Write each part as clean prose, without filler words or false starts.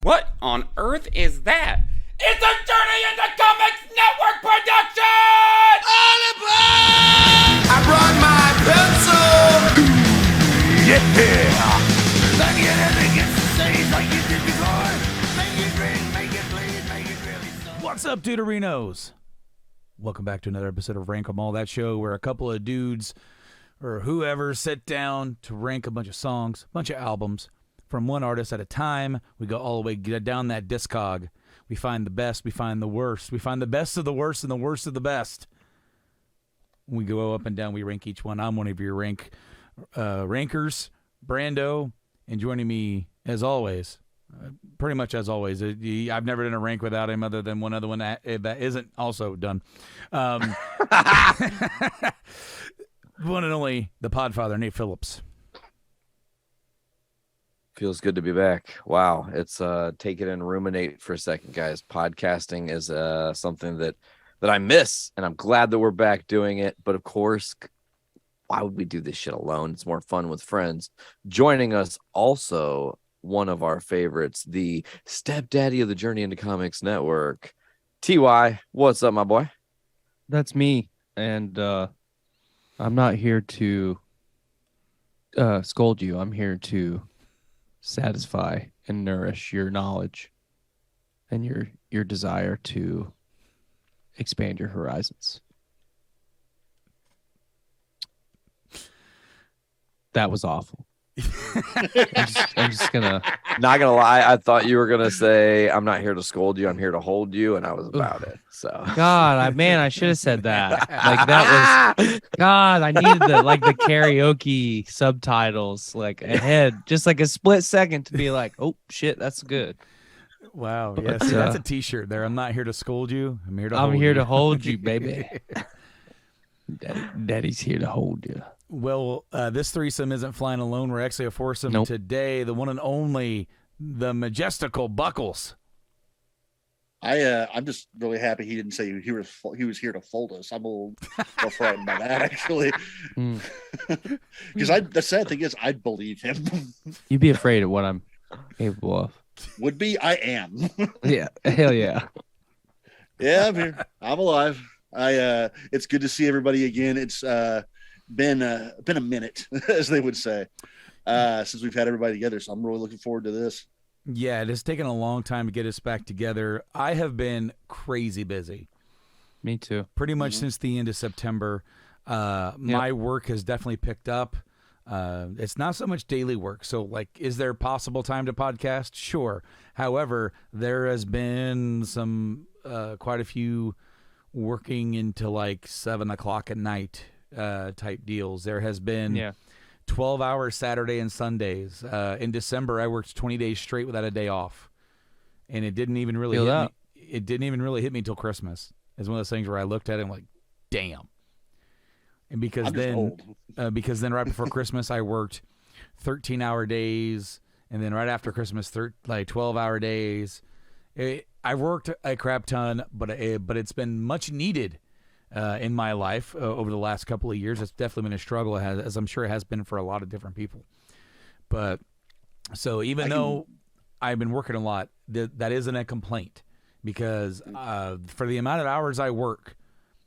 What on earth is that? It's a Journey into Comics Network production! All aboard! I brought my pencil! Yeah! Like you never get to say like you did before. Make it ring, make it bleed, make it really so. What's up, Duderinos? Welcome back to another episode of Rank 'em All, that show where a couple of dudes or whoever sit down to rank a bunch of songs, a bunch of albums, from one artist at a time. We go all the way down that discog. We find the best, we find the worst. We find the best of the worst and the worst of the best. We go up and down, we rank each one. I'm one of your rankers, Brando, and joining me, as always, pretty much as always, I've never done a rank without him other than one other one that isn't also done. One and only, the Podfather, Nate Phillips. Feels good to be back. Wow. It's take it and ruminate for a second, guys. Podcasting is something that I miss, and I'm glad that we're back doing it. But of course, why would we do this shit alone? It's more fun with friends. Joining us also, one of our favorites, the stepdaddy of the Journey into Comics Network, TY. What's up, my boy? That's me. And I'm not here to scold you. I'm here to satisfy and nourish your knowledge and your desire to expand your horizons. That was awful. I'm just gonna. Not gonna lie, I thought you were gonna say, "I'm not here to scold you. I'm here to hold you," and I was about it. So, God, I should have said that. Like that was God. I needed the karaoke subtitles like ahead, just like a split second to be like, "Oh shit, that's good." Wow, yeah, see, that's a T-shirt there. I'm not here to scold you. I'm here to hold you, baby. Daddy's here to hold you. Well, this threesome isn't flying alone. We're actually a foursome today. The one and only, the majestical Buckles. I'm just really happy he didn't say he was here to fold us. I'm a little more frightened by that, actually. Because the sad thing is, I'd believe him. You'd be afraid of what I'm capable of. Would be, I am. Yeah, hell yeah. Yeah, I'm here. I'm alive. It's good to see everybody again. It's been a minute, as they would say, since we've had everybody together. So I'm really looking forward to this. Yeah, it has taken a long time to get us back together. I have been crazy busy. Me too. Pretty much since the end of September. My work has definitely picked up. It's not so much daily work. So, like, is there possible time to podcast? Sure. However, there has been some quite a few working into like 7 o'clock at night type deals. There has been 12-hour Saturday and Sundays. In December, I worked 20 days straight without a day off, and it didn't even really hit me. It didn't even really hit me till Christmas. It's one of those things where I looked at it and like, damn. And because then right before Christmas, I worked 13-hour days, and then right after Christmas, 12-hour days. I worked a crap ton, but it's been much needed in my life over the last couple of years. It's definitely been a struggle, as I'm sure it has been for a lot of different people. But so even though I've been working a lot, that isn't a complaint, because for the amount of hours I work,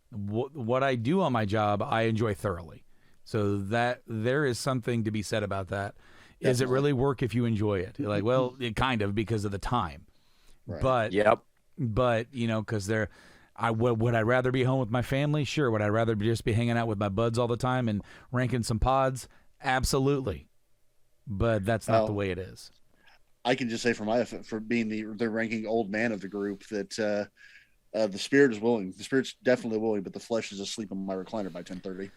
what I do on my job, I enjoy thoroughly. So that there is something to be said about that. Definitely. Is it really work if you enjoy it? Like, well, it kind of, because of the time. Right. But you know, because would I rather be home with my family? Sure. Would I rather just be hanging out with my buds all the time and ranking some pods? Absolutely. But that's not the way it is. I can just say for being the ranking old man of the group that the spirit is willing. The spirit's definitely willing, but the flesh is asleep in my recliner by 10:30.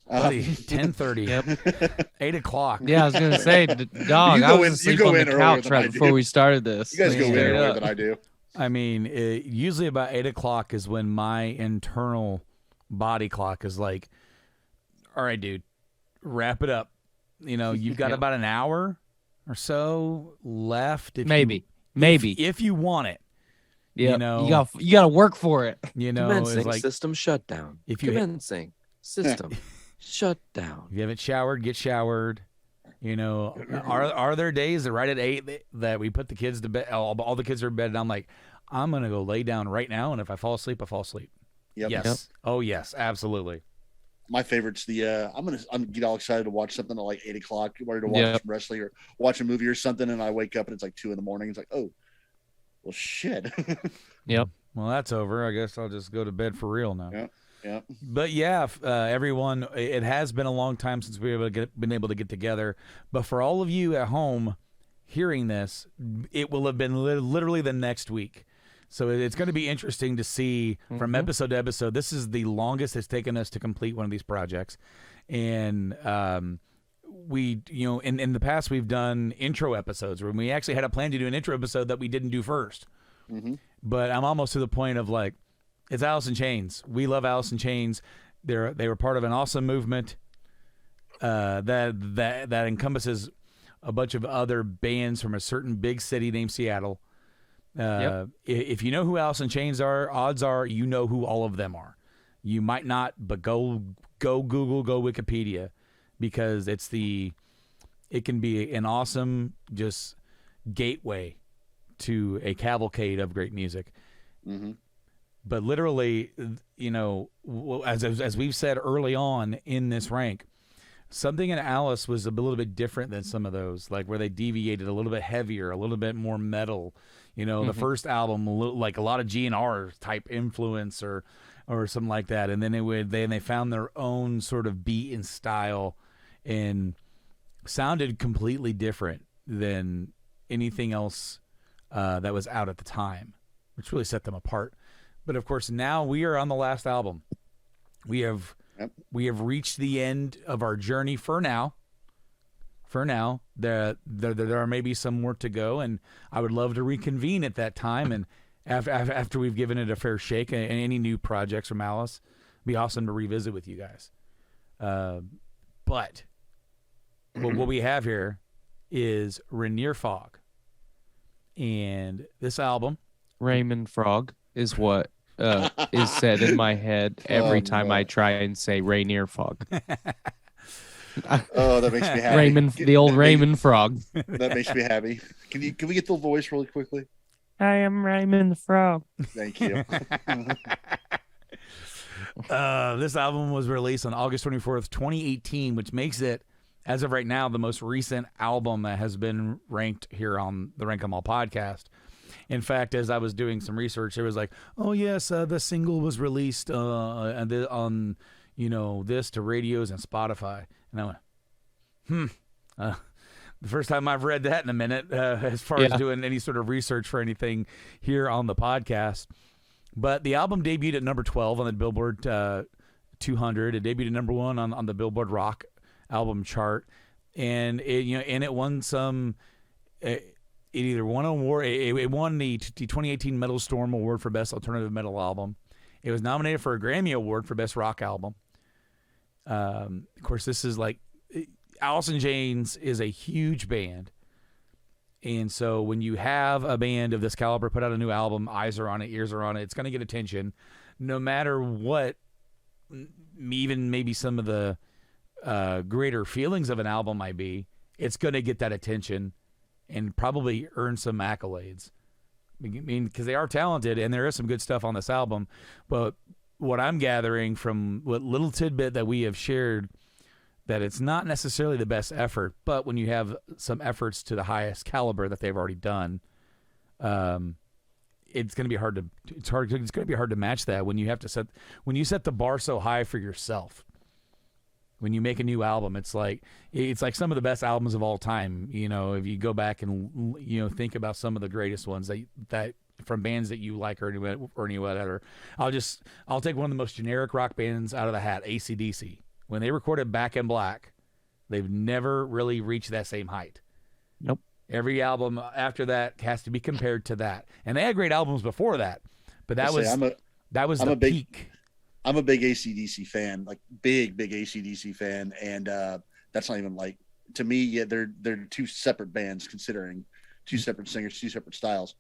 10:30. Yep. 8 o'clock. Yeah, I was gonna say, dog. I was asleep on the couch right before we started this. You guys go in earlier than I do. I mean, usually about 8 o'clock is when my internal body clock is like, all right, dude, wrap it up. You know, you've got about an hour or so left. Maybe if you want it. Yeah, you know, you got to work for it. You know, commencing like, system shutdown. If you commencing system shut down. If you haven't showered, get showered. You know, are there days that right at 8 that we put the kids to bed, all the kids are in bed, and I'm like, I'm going to go lay down right now, and if I fall asleep, I fall asleep. Yep. Yes. Yep. Oh, yes, absolutely. My favorite's the I'm get all excited to watch something at like 8 o'clock, ready to watch Yep. some wrestling or watch a movie or something, and I wake up and it's like 2 a.m. It's like, oh, well, shit. Yep. Well, that's over. I guess I'll just go to bed for real now. Yeah. Yeah. But yeah, everyone, it has been a long time since we've been able to get together. But for all of you at home hearing this, it will have been literally the next week. So it's going to be interesting to see from episode to episode. This is the longest it's taken us to complete one of these projects. And we, you know, in the past, we've done intro episodes where we actually had a plan to do an intro episode that we didn't do first. But I'm almost to the point of like, it's Alice in Chains. We love Alice in Chains. They were part of an awesome movement that encompasses a bunch of other bands from a certain big city named Seattle. If you know who Alice in Chains are, odds are you know who all of them are. You might not, but go Google, go Wikipedia, because it can be an awesome just gateway to a cavalcade of great music. But literally, you know, as we've said early on in this rank, something in Alice was a little bit different than some of those, like where they deviated a little bit heavier, a little bit more metal. You know, the first album, like a lot of GNR type influence or something like that. And then they found their own sort of beat and style and sounded completely different than anything else that was out at the time, which really set them apart. But of course, now we are on the last album. We have reached the end of our journey for now. There are maybe some more to go, and I would love to reconvene at that time. And after we've given it a fair shake, and any new projects from Alice, it'd be awesome to revisit with you guys. But what we have here is Rainier Fog, and this album, Raymond Frog, is what is said in my head every time I try and say Rainier Fog. Oh, that makes me happy. The old Raymond Frog. That makes me happy. Can we get the voice really quickly? I am Raymond the Frog. Thank you. This album was released on August 24th, 2018, which makes it, as of right now, the most recent album that has been ranked here on the Rank 'Em All podcast. In fact, as I was doing some research, it was like, oh yes, the single was released on this to radios and Spotify, and I went, the first time I've read that in a minute, as far as doing any sort of research for anything here on the podcast. But the album debuted at number 12 on the Billboard 200. It debuted at number 1 on the Billboard Rock album chart, and it won some. It either won an award. It won the 2018 Metal Storm Award for Best Alternative Metal Album. It was nominated for a Grammy Award for Best Rock Album. Of course, this is like Alice in Chains is a huge band, and so when you have a band of this caliber put out a new album, eyes are on it, ears are on it. It's going to get attention, no matter what. Even maybe some of the greater feelings of an album might be. It's going to get that attention and probably earn some accolades. I mean, because they are talented and there is some good stuff on this album. But what I'm gathering from what little tidbit that we have shared, that it's not necessarily the best effort, but when you have some efforts to the highest caliber that they've already done, it's going to be hard to match that when you set the bar so high for yourself. When you make a new album, it's like some of the best albums of all time. You know, if you go back and think about some of the greatest ones that from bands that you like or any whatever. I'll take one of the most generic rock bands out of the hat, AC/DC. When they recorded Back in Black, they've never really reached that same height. Nope. Every album after that has to be compared to that, and they had great albums before that, but that was the peak. I'm a big AC/DC fan, like big AC/DC fan, and that's not even like, to me, yeah, they're two separate bands, considering two separate singers, two separate styles.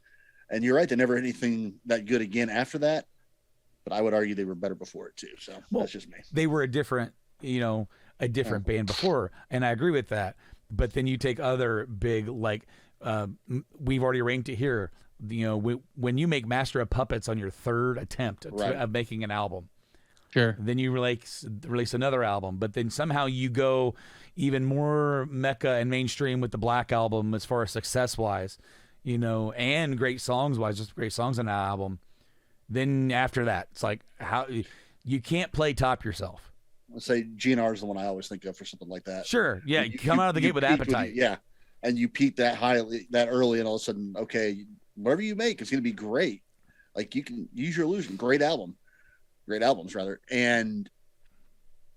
And you're right, they never had anything that good again after that. But I would argue they were better before it too. So that's just me. They were a different band before, and I agree with that. But then you take other big, like, we've already ranked it here. You know, when you make Master of Puppets on your third attempt of making an album, Sure. then you release another album, but then somehow you go even more mecca and mainstream with the Black Album as far as success wise, you know, and great songs wise, just great songs on that album. Then after that, it's like how you can't play top yourself. Let's say GNR is the one I always think of for something like that. Sure, yeah, you come out of the gate with appetite. And you peak that high that early, and all of a sudden, okay, whatever you make, it's going to be great. Like, you can use your illusion. Great albums rather, and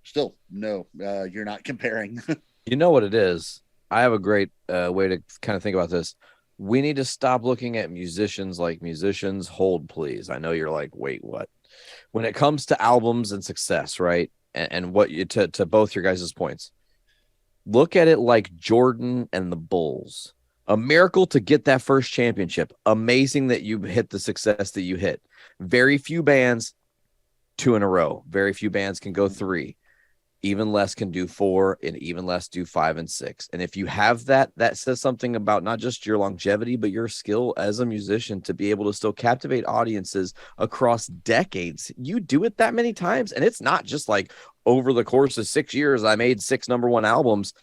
still no, you're not comparing. You know what it is? I have a great way to kind of think about this. We need to stop looking at musicians like musicians. Hold, please. I know you're like, wait, what? When it comes to albums and success, right? And what you to both your guys' points, look at it like Jordan and the Bulls. A miracle to get that first championship. Amazing that you hit the success that you hit. Very few bands 2 in a row. Very few bands can go 3. Even less can do 4, and even less do 5 and 6. And if you have that, that says something about not just your longevity, but your skill as a musician to be able to still captivate audiences across decades. You do it that many times, and it's not just like over the course of 6 years, I made 6 #1 albums.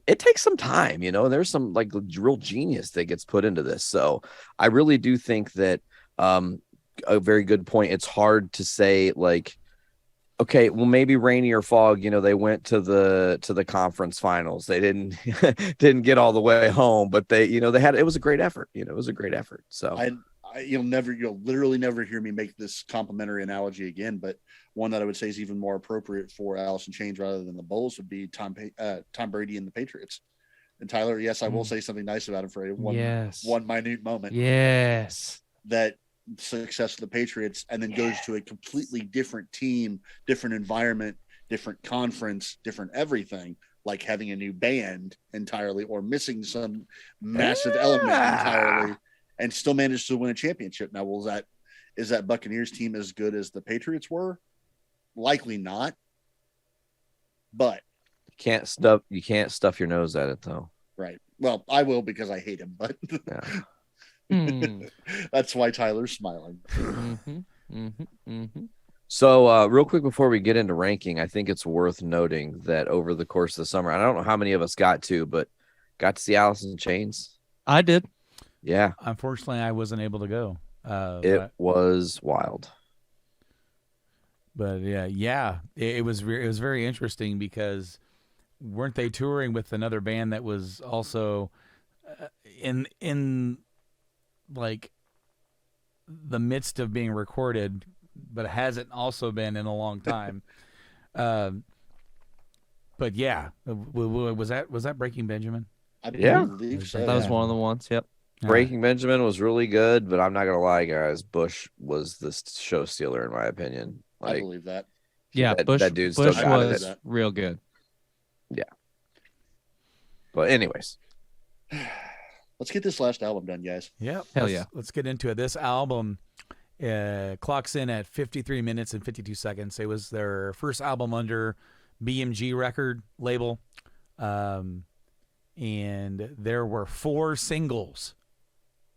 It takes some time, you know, there's some like real genius that gets put into this. So I really do think that a very good point. It's hard to say like, okay, well, maybe Rainier Fog, you know, they went to the conference finals. They didn't get all the way home, but they, you know, it was a great effort. You know, it was a great effort. So you'll literally never hear me make this complimentary analogy again, but one that I would say is even more appropriate for Alice in Chains rather than the Bulls would be Tom Brady and the Patriots. And Tyler, yes, I will say something nice about him for one minute moment. Yes. That success of the Patriots, and then goes to a completely different team, different environment, different conference, different everything, like having a new band entirely or missing some massive element entirely, and still managed to win a championship. Now, is that Buccaneers team as good as the Patriots were? Likely not. But you can't stuff your nose at it though. Right. Well, I will, because I hate him, but yeah. That's why Tyler's smiling. So real quick before we get into ranking, I think it's worth noting that over the course of the summer, I don't know how many of us got to see Alice in Chains. I did. Yeah. Unfortunately, I wasn't able to go. It was wild. But yeah, it was very interesting because weren't they touring with another band that was also in like the midst of being recorded, but hasn't also been in a long time. But yeah, was that Breaking Benjamin? I believe so. That was one of the ones. Yep. Breaking Benjamin was really good, but I'm not gonna lie, guys. Bush was the show stealer in my opinion. Like, I believe that. Yeah, that dude Bush still got was it. real good. Yeah. But anyways, let's get this last album done, guys. Yeah. Hell yeah. Let's get into it. This album clocks in at 53 minutes and 52 seconds. It was their first album under BMG record label. And there were 4 singles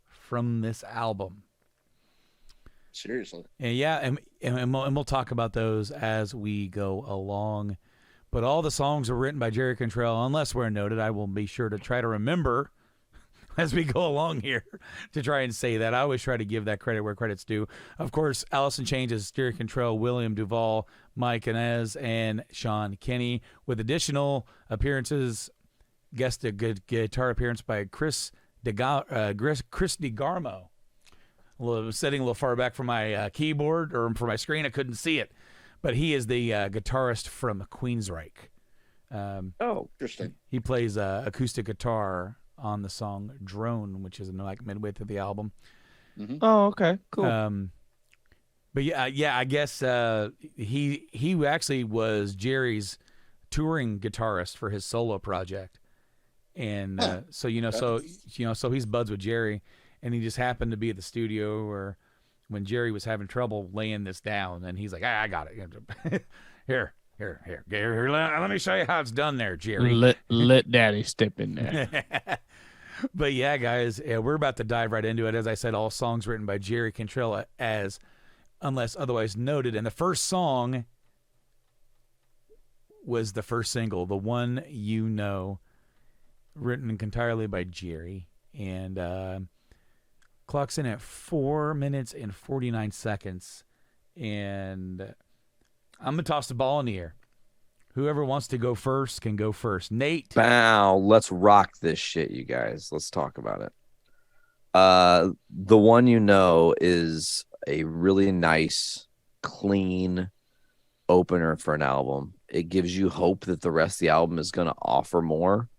from this album. Seriously. And yeah, and we'll talk about those as we go along. But all the songs were written by Jerry Cantrell, unless we're noted. I will be sure to try to remember as we go along here to try and say that. I always try to give that credit where credit's due. Of course, Alice in Chains is Jerry Cantrell, William Duvall, Mike Inez, and Sean Kenny, with additional appearances, guest guitar appearance by Chris DeGarmo. Sitting a little far back from my keyboard or from my screen, I couldn't see it, but he is the guitarist from Queensryche. Interesting. He plays acoustic guitar on the song "Drone," which is like midway through the album. Mm-hmm. Oh, okay, cool. But yeah, I guess he actually was Jerry's touring guitarist for his solo project, and so he's buds with Jerry. And he just happened to be at the studio when Jerry was having trouble laying this down. And he's like, I got it. Here, Here, let me show you how it's done there, Jerry. Let Daddy step in there. But yeah, guys, we're about to dive right into it. As I said, all songs written by Jerry Cantrell, as unless otherwise noted. And the first song was the first single, The One You Know, written entirely by Jerry, and clocks in at 4 minutes and 49 seconds. And I'm going to toss the ball in the air. Whoever wants to go first can go first. Nate. Bow. Let's rock this shit, you guys. Let's talk about it. The One You Know is a really nice, clean opener for an album. It gives you hope that the rest of the album is going to offer more.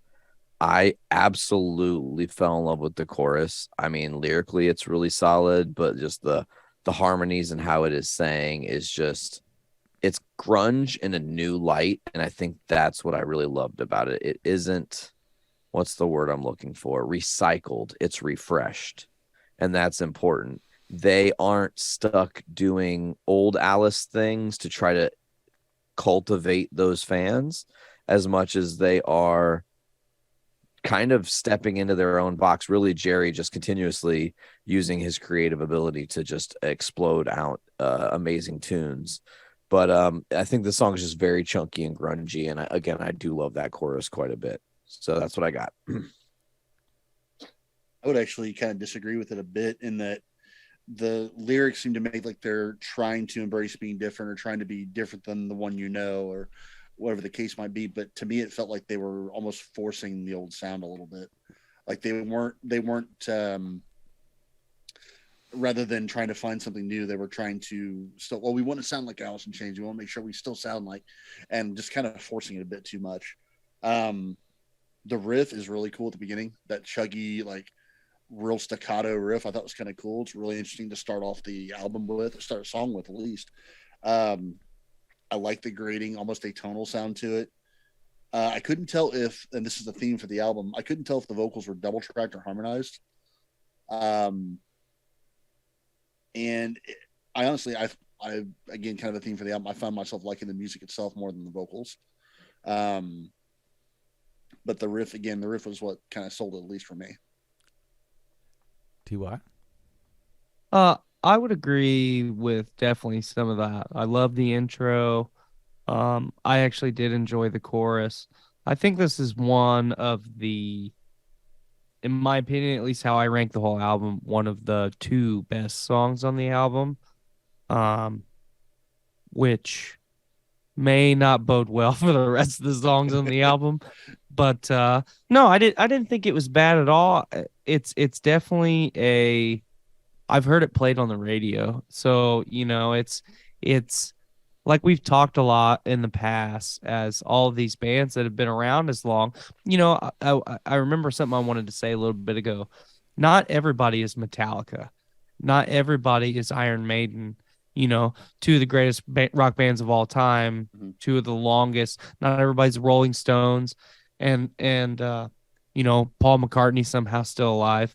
I absolutely fell in love with the chorus. I mean, lyrically, it's really solid, but just the harmonies and how it is sang is just, it's grunge in a new light. And I think that's what I really loved about it. It isn't, what's the word I'm looking for? Recycled. It's refreshed. And that's important. They aren't stuck doing old Alice things to try to cultivate those fans as much as they are kind of stepping into their own box. Really, Jerry just continuously using his creative ability to just explode out amazing tunes. But I think the song is just very chunky and grungy. And I do love that chorus quite a bit. So that's what I got. I would actually kind of disagree with it a bit in that the lyrics seem to make like they're trying to embrace being different or trying to be different than The One You Know or whatever the case might be. But to me, it felt like they were almost forcing the old sound a little bit. Like they weren't rather than trying to find something new, they were trying to still, well, we want to sound like Alice in Chains. We want to make sure we still sound like, and just kind of forcing it a bit too much. The riff is really cool at the beginning, that chuggy, like real staccato riff. I thought was kind of cool. It's really interesting to start off the album with, or start a song with at least. I like the grading, almost atonal sound to it. I couldn't tell if, and this is the theme for the album, I couldn't tell if the vocals were double tracked or harmonized. And I honestly, I again, kind of a theme for the album, I found myself liking the music itself more than the vocals. But the riff was what kind of sold it, at least for me. T.Y.? I would agree with definitely some of that. I love the intro. I actually did enjoy the chorus. I think this is one of the, in my opinion, at least how I rank the whole album, one of the two best songs on the album, which may not bode well for the rest of the songs on the album. But no, I didn't think it was bad at all. It's definitely a, I've heard it played on the radio. So, you know, it's like we've talked a lot in the past as all of these bands that have been around as long. You know, I remember something I wanted to say a little bit ago. Not everybody is Metallica. Not everybody is Iron Maiden. You know, two of the greatest rock bands of all time, two of the longest. Not everybody's Rolling Stones. And you know, Paul McCartney somehow still alive,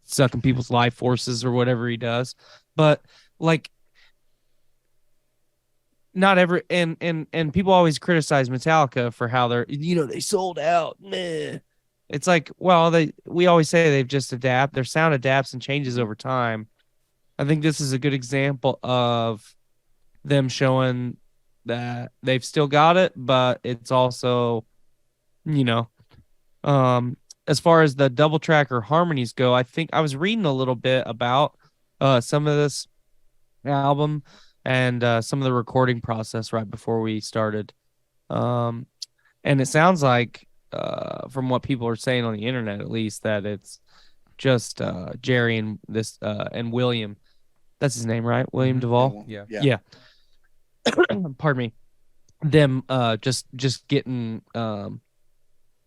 sucking people's life forces or whatever he does. But like, not every, and people always criticize Metallica for how they're, you know, they sold out. Meh. It's like, well, we always say they've just adapt. Their sound adapts and changes over time. I think this is a good example of them showing that they've still got it, but it's also, you know, as far as the double track or harmonies go, I think I was reading a little bit about some of this album and some of the recording process right before we started. And it sounds like, from what people are saying on the internet, at least, that it's just Jerry and this and William. That's his name, right? William Duvall. Yeah. Pardon me. Them just getting a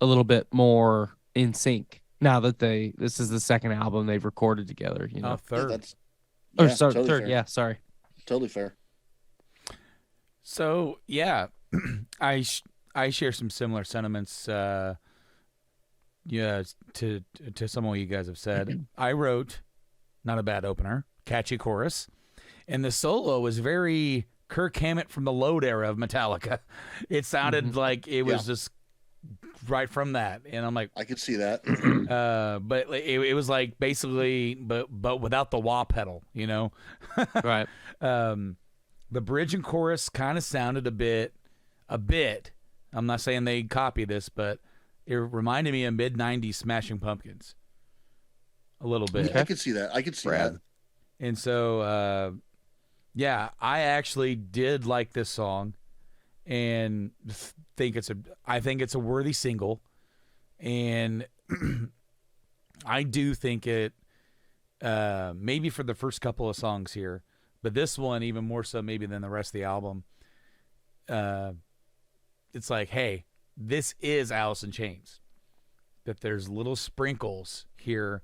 little bit more in sync now that this is the second album they've recorded together. You know, Third. Totally third. fair. Yeah, sorry. Totally fair. So yeah, I share some similar sentiments. Yeah, to some of what you guys have said. I wrote not a bad opener, catchy chorus, and the solo was very Kirk Hammett from the Load era of Metallica. It sounded like it was just right from that, and I'm like, I could see that. but it was like basically, but without the wah pedal, Right. The bridge and chorus kind of sounded a bit. I'm not saying they copy this, but it reminded me of mid-90s Smashing Pumpkins. A little bit. I could see that. I could see Brad. that. And so, yeah, I actually did like this song, and I think it's a worthy single, and I do think it, maybe for the first couple of songs here, but this one even more so maybe than the rest of the album. It's like, hey, this is Alice in Chains. That there's little sprinkles here,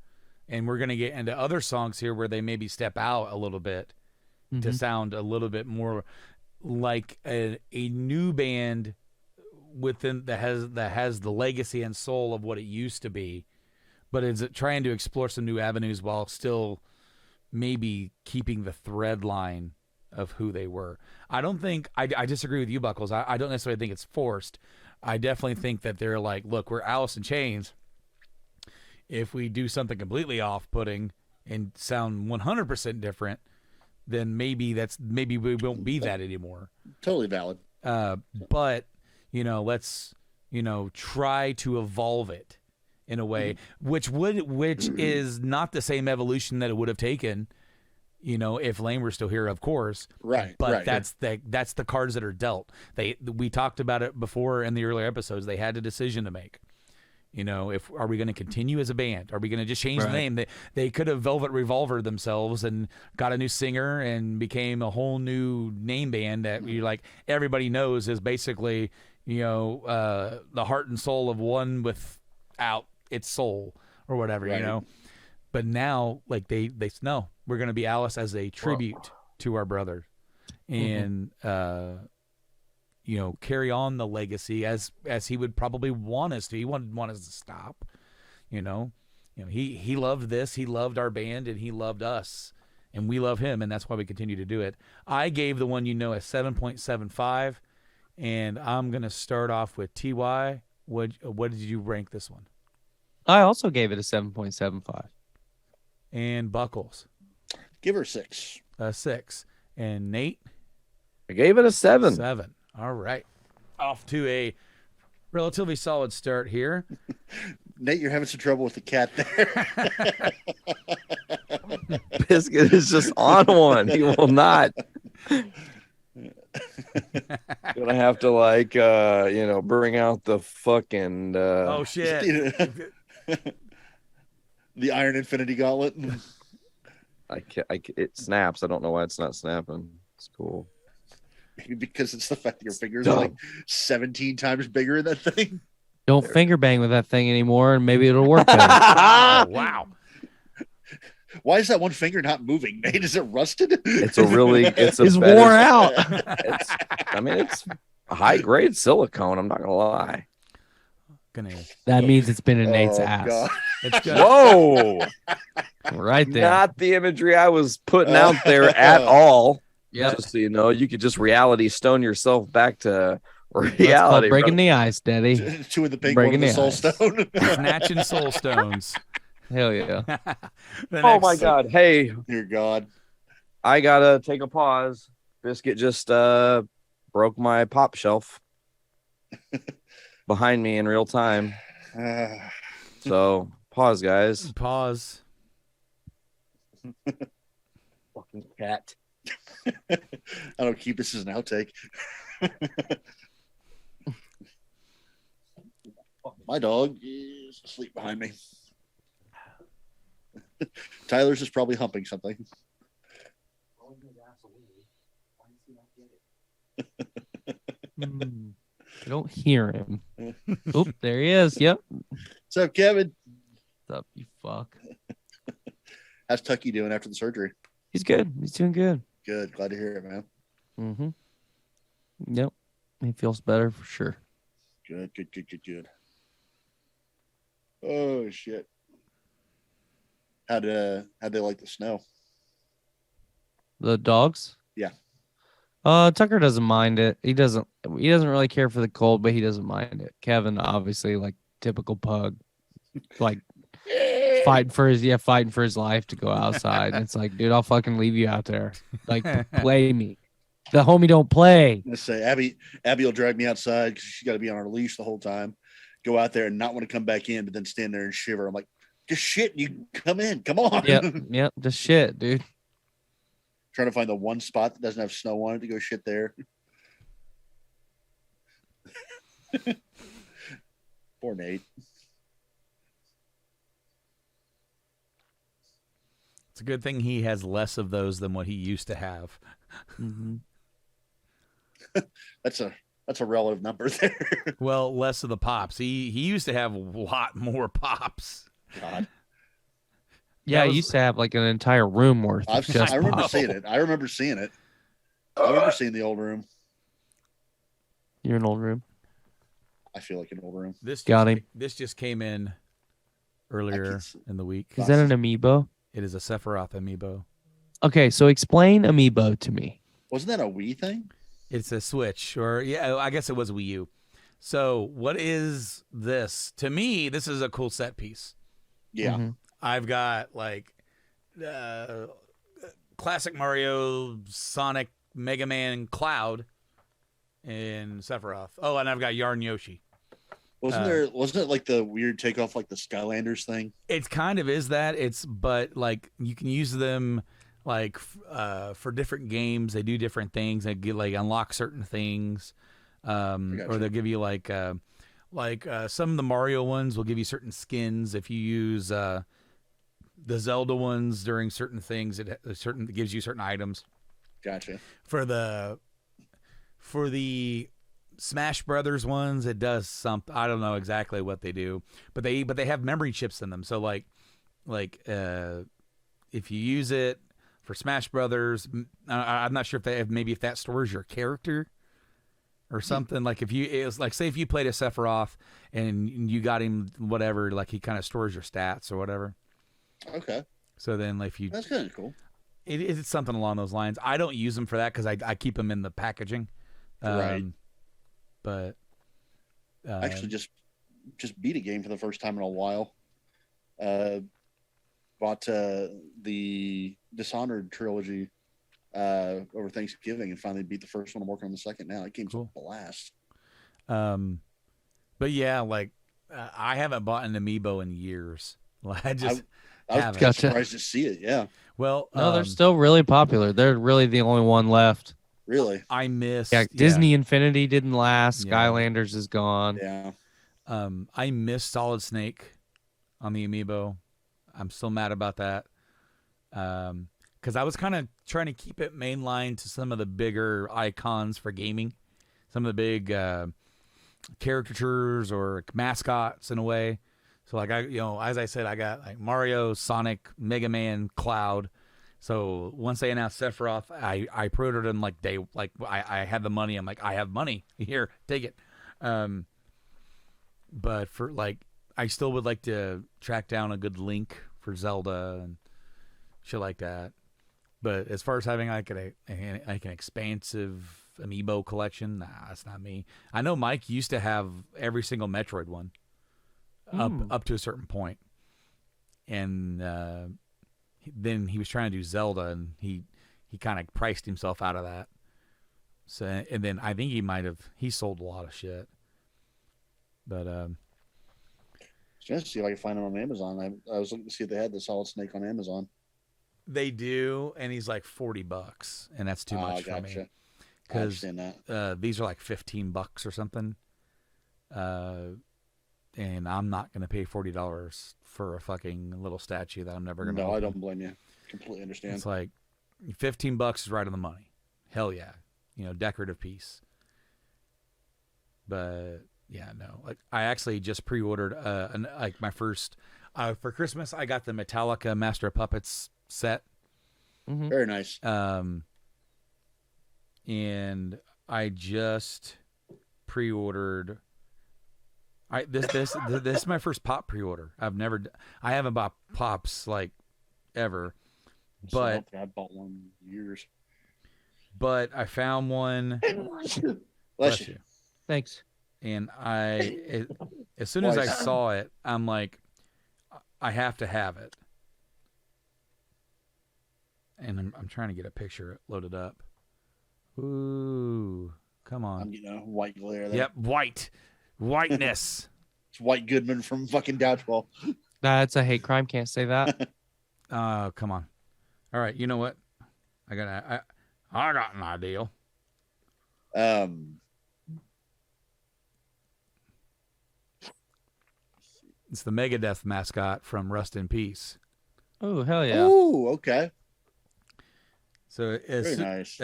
and we're gonna get into other songs here where they maybe step out a little bit to sound a little bit more like a new band within that has the legacy and soul of what it used to be, but is it trying to explore some new avenues while still maybe keeping the thread line of who they were. I don't think I disagree with you, Buckles. I don't necessarily think it's forced. I definitely think that they're like, look, we're Alice in Chains. If we do something completely off-putting and sound 100% different, then maybe we won't be that anymore. Totally valid. But let's try to evolve it in a way which is not the same evolution that it would have taken, if Lane were still here, of course. Right. But right. that's the cards that are dealt. We talked about it before in the earlier episodes. They had a decision to make. Are we going to continue as a band? Are we going to just change the name? They could have Velvet Revolver themselves and got a new singer and became a whole new name band that everybody knows is basically, the heart and soul of one without its soul or whatever, But now, they know we're going to be Alice as a tribute to our brother, and carry on the legacy as he would probably want us to. He wouldn't want us to stop. He loved this. He loved our band, and he loved us, and we love him, and that's why we continue to do it. I gave the one a 7.75, and I'm gonna start off with TY. What did you rank this one? I also gave it a 7.75. And Buckles, Give her 6. 6. And Nate, I gave it a 7. 7. All right. Off to a relatively solid start here. Nate, you're having some trouble with the cat there. Biscuit is just on one. He will not. Gonna have to bring out the fucking Oh shit. The Iron Infinity Gauntlet. it snaps. I don't know why it's not snapping. It's cool. Maybe because it's the fact that your fingers are 17 times bigger than that thing. Don't finger bang with that thing anymore, and maybe it'll work better. Oh, wow. Why is that one finger not moving, Nate? Is it rusted? It's It's worn out. It's a high grade silicone. I'm not gonna lie. That means it's been in Nate's ass. God. It's good. Whoa! Right there. Not the imagery I was putting out there at all. Yep. Just so you know, you could just reality stone yourself back to That's reality. called breaking the ice, Daddy. Chewing the pink Breaking one of the the soul ice. stone. Snatching soul stones. Hell yeah. Oh my God! Hey, Dear God. I gotta take a pause. Biscuit just broke my pop shelf behind me in real time. So pause, guys. Pause. Fucking cat. I don't keep this as an outtake. My dog is asleep behind me. Tyler's is probably humping something. I don't hear him. Oop, there he is. Yep. What's up, Kevin? What's up, you fuck? How's Tucky doing after the surgery? He's good. He's doing good. Good. Glad to hear it, man. Yep. He feels better for sure. Good. Oh shit. How'd they like the snow? The dogs? Yeah. Tucker doesn't mind it. He doesn't really care for the cold, but he doesn't mind it. Kevin, obviously, like typical pug, like fighting for his life to go outside. And it's like, dude, I'll fucking leave you out there. Like, play me. The homie don't play. Let's say Abby will drag me outside because she's got to be on her leash the whole time. Go out there and not want to come back in, but then stand there and shiver. I'm like, just shit. You come in. Come on. Yep. Just shit, dude. Trying to find the one spot that doesn't have snow on it to go shit there. Poor Nate. It's a good thing he has less of those than what he used to have. Mm-hmm. That's a relative number there. Well, less of the pops. He used to have a lot more pops. God. Yeah, I used to have like an entire room worth. I remember pop. seeing it. I remember seeing the old room. You're an old room. I feel like an old room. This Got him. This just came in earlier in the week. Is that an amiibo? It is a Sephiroth amiibo. Okay, so explain amiibo to me. Wasn't that a Wii thing? It's a Switch, or yeah, I guess it was Wii U. So what is this? To me, this is a cool set piece. Yeah. Mm-hmm. I've got like classic Mario, Sonic, Mega Man, Cloud, and Sephiroth. Oh, and I've got Yarn Yoshi. Wasn't it like the weird takeoff like the Skylanders thing? It kind of is that. But like you can use them like for different games. They do different things. They get like unlock certain things, or they'll give you like some of the Mario ones will give you certain skins if you use the Zelda ones during certain things. It gives you certain items. Gotcha. For the Smash Brothers ones, it does something. I don't know exactly what they do, but they have memory chips in them. So like if you use it for Smash Brothers, I'm not sure if that stores your character or something. Like say if you played a Sephiroth and you got him whatever, like he kind of stores your stats or whatever. Okay. So then if you That's kind of cool. it's something along those lines. I don't use them for that because I keep them in the packaging. Right. But I actually just beat a game for the first time in a while. Bought the Dishonored trilogy over Thanksgiving and finally beat the first one. I'm working on the second now. That game's Cool. a blast. But yeah, like I haven't bought an amiibo in years. I I was haven't. Gotcha. surprised to see it. Yeah, Well, No, they're still really popular. They're really the only one left. really. I miss Disney Infinity didn't last. Yeah. Skylanders is gone. Yeah. I miss Solid Snake on the amiibo. I'm still mad about that. Because I was kind of trying to keep it mainline to some of the bigger icons for gaming, some of the big caricatures or mascots in a way. So like as I said, I got like Mario, Sonic, Mega Man, Cloud. So once they announced Sephiroth, I pre-ordered them I had the money. I'm like, I have money here, take it. But for like, I still would like to track down a good Link for Zelda and shit like that. But as far as having like an expansive amiibo collection, nah, that's not me. I know Mike used to have every single Metroid one up to a certain point, and then he was trying to do Zelda, and he kind of priced himself out of that. So, and then I think he sold a lot of shit. But Just see if I can find them on Amazon. I was looking to see if they had the Solid Snake on Amazon. they do, and he's like $40, and that's too much for me. Gotcha. I Because understand that. these are like $15 or something, and I'm not gonna pay $40 for a fucking little statue that I'm never gonna. No, I open. don't blame you. Completely understand. It's like $15 is right on the money. Hell yeah, decorative piece. But yeah, no. Like I actually just pre-ordered my first for Christmas. I got the Metallica Master of Puppets set. Mm-hmm. Very nice. And I just pre-ordered. This is my first pop pre-order. I haven't bought pops like ever, So I but don't think I bought one in years. but I found one. Bless you. Thanks. And as soon as I Twice. saw it, I'm like, I have to have it. And I'm trying to get a picture loaded up. Ooh, come on. I'm getting a white glare there. Yep, whiteness. It's White Goodman from fucking Dodgeball. That's a hate crime. Can't say that. Oh, come on. All right, you know what? I got an idea. It's the Megadeth mascot from Rust in Peace. Oh, hell yeah. Oh, okay. So Very nice.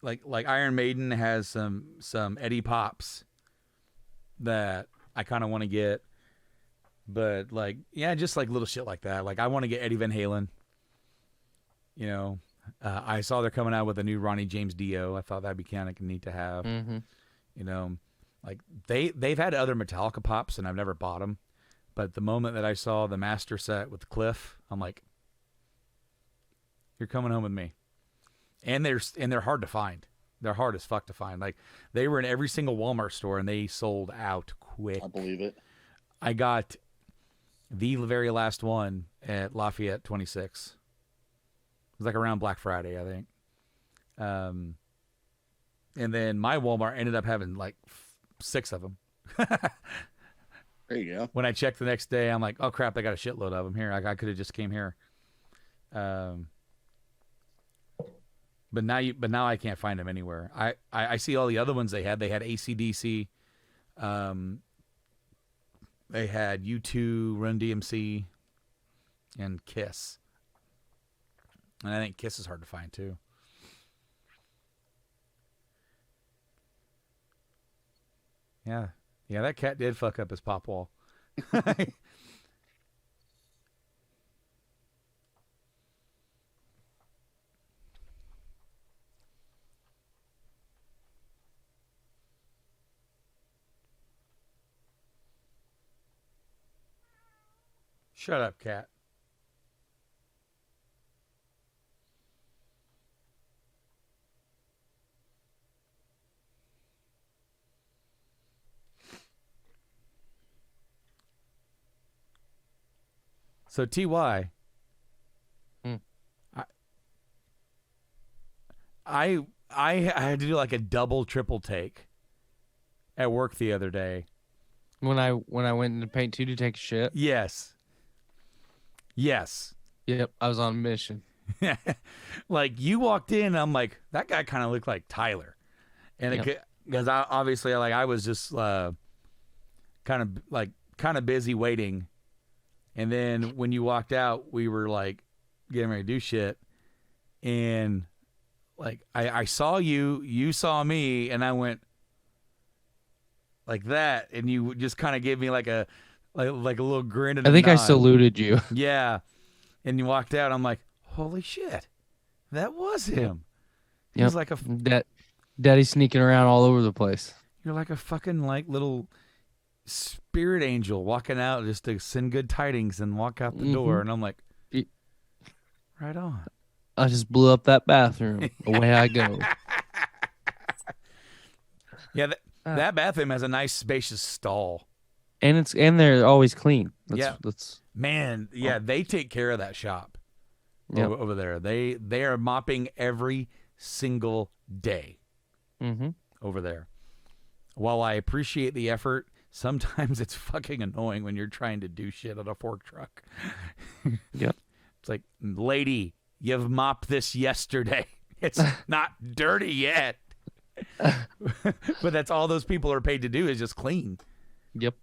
like Iron Maiden has some Eddie Pops that I kind of want to get, but like just like little shit like that. Like I want to get Eddie Van Halen. You know, I saw they're coming out with a new Ronnie James Dio. I thought that'd be kind of neat to have. Mm-hmm. You know, like they've had other Metallica pops and I've never bought them, but the moment that I saw the master set with Cliff, I'm like, you're coming home with me. And they're hard to find. They're hard as fuck to find. Like they were in every single Walmart store and they sold out quick. I believe it. I got the very last one at Lafayette 26. It was like around Black Friday, I think. And then my Walmart ended up having like 6 of them. There you go. When I checked the next day, I'm like, oh crap, they got a shitload of them here. I could have just came here. But now I can't find them anywhere. I see all the other ones they had. They had AC/DC. They had U2, Run DMC, and Kiss. And I think Kiss is hard to find too. Yeah, that cat did fuck up his pop wall. Shut up, cat. So TY, I had to do like a double triple take at work the other day. When I went into Paint 2 to take a shit. Yes. Yep, I was on a mission. Like you walked in, I'm like, that guy kind of looked like Tyler, and because obviously I was just kind of busy waiting, and then when you walked out, we were like getting ready to do shit, and like I saw you saw me, and I went like that, and you just kind of gave me like a little grin. And I think a I nod. saluted you. Yeah, and you walked out. I'm like, holy shit, that was him. He Yep. was like Daddy's sneaking around all over the place. you're like a fucking like little spirit angel walking out just to send good tidings and walk out the door. And I'm like, right on. I just blew up that bathroom. Away I go. Yeah, that bathroom has a nice spacious stall. And they're always clean. That's Man, yeah, they take care of that shop over there. They are mopping every single day over there. While I appreciate the effort, sometimes it's fucking annoying when you're trying to do shit on a fork truck. Yep. It's like, lady, you've mopped this yesterday. It's not dirty yet. But that's all those people are paid to do is just clean. Yep.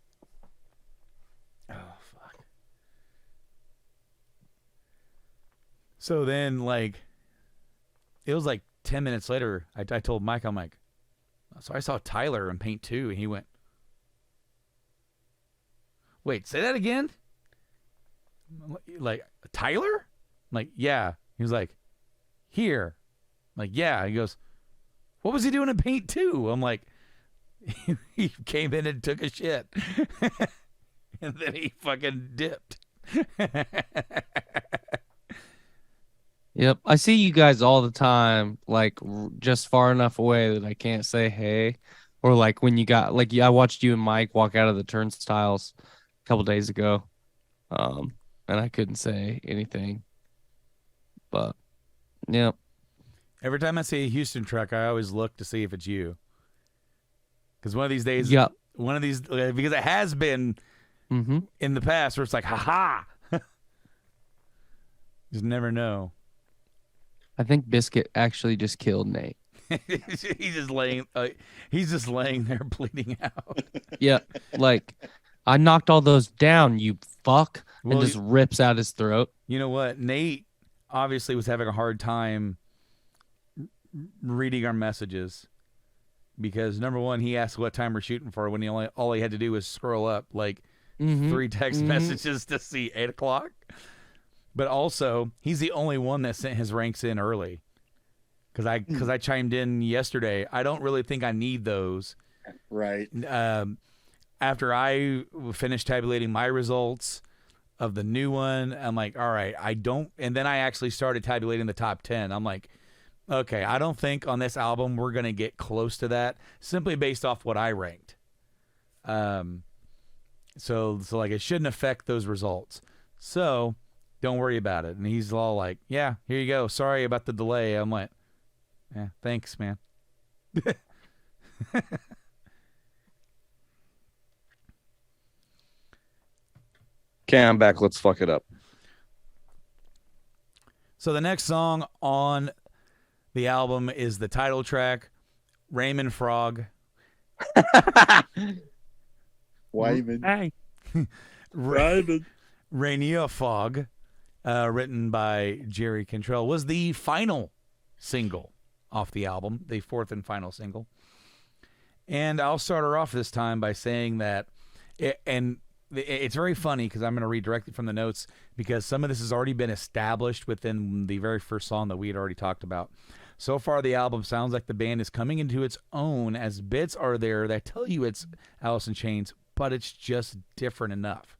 Oh, fuck. So then, like, it was like 10 minutes later, I told Mike, I'm like, so I saw Tyler in Paint 2, and he went, wait, say that again? Like, Tyler? I'm like, yeah. He was like, here. I'm like, yeah. He goes, what was he doing in Paint 2? I'm like, he came in and took a shit. And then he fucking dipped. Yep. I see you guys all the time, like just far enough away that I can't say hey. Or like when you got like I watched you and Mike walk out of the turnstiles a couple days ago. And I couldn't say anything. But yeah. Every time I see a Houston truck, I always look to see if it's you. Because one of these days, Yep. Because it has been Mm-hmm. in the past where it's like, ha. Just never know. I think Biscuit actually just killed Nate. he's just laying there bleeding out. Yeah. Like I knocked all those down, you fuck. Well, and just rips out his throat. You know what? Nate obviously was having a hard time reading our messages because number one, he asked what time we're shooting for when all he had to do was scroll up like 3 text messages to see 8 o'clock. But also, he's the only one that sent his ranks in early because I chimed in yesterday. I don't really think I need those. Right. After I finished tabulating my results of the new one, I'm like, all right, I don't. And then I actually started tabulating the top 10. I'm like, okay, I don't think on this album we're going to get close to that simply based off what I ranked. So like it shouldn't affect those results. So don't worry about it. And he's all like, yeah, here you go. Sorry about the delay. I'm like, yeah, thanks, man. Okay, I'm back. Let's fuck it up. So the next song on the album is the title track, Raymond Frog. Wyman. Hey. Rainier Fog, written by Jerry Cantrell, was the final single off the album, the fourth and final single. And I'll start her off this time by saying that, it's very funny because I'm going to read directly from the notes because some of this has already been established within the very first song that we had already talked about. So far, the album sounds like the band is coming into its own as bits are there that tell you it's Alice in Chains, but it's just different enough.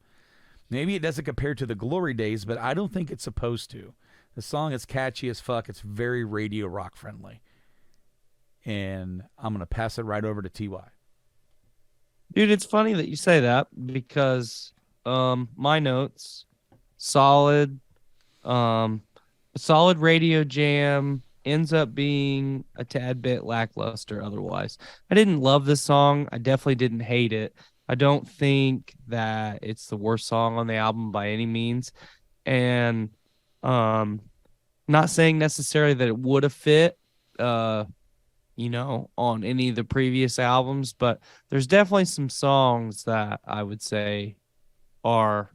Maybe it doesn't compare to the glory days, but I don't think it's supposed to. The song is catchy as fuck. It's very radio rock friendly. And I'm going to pass it right over to TY. Dude, it's funny that you say that because my notes, solid radio jam, ends up being a tad bit lackluster otherwise. I didn't love this song. I definitely didn't hate it. I don't think that it's the worst song on the album by any means. And not saying necessarily that it would have fit on any of the previous albums, but there's definitely some songs that I would say are,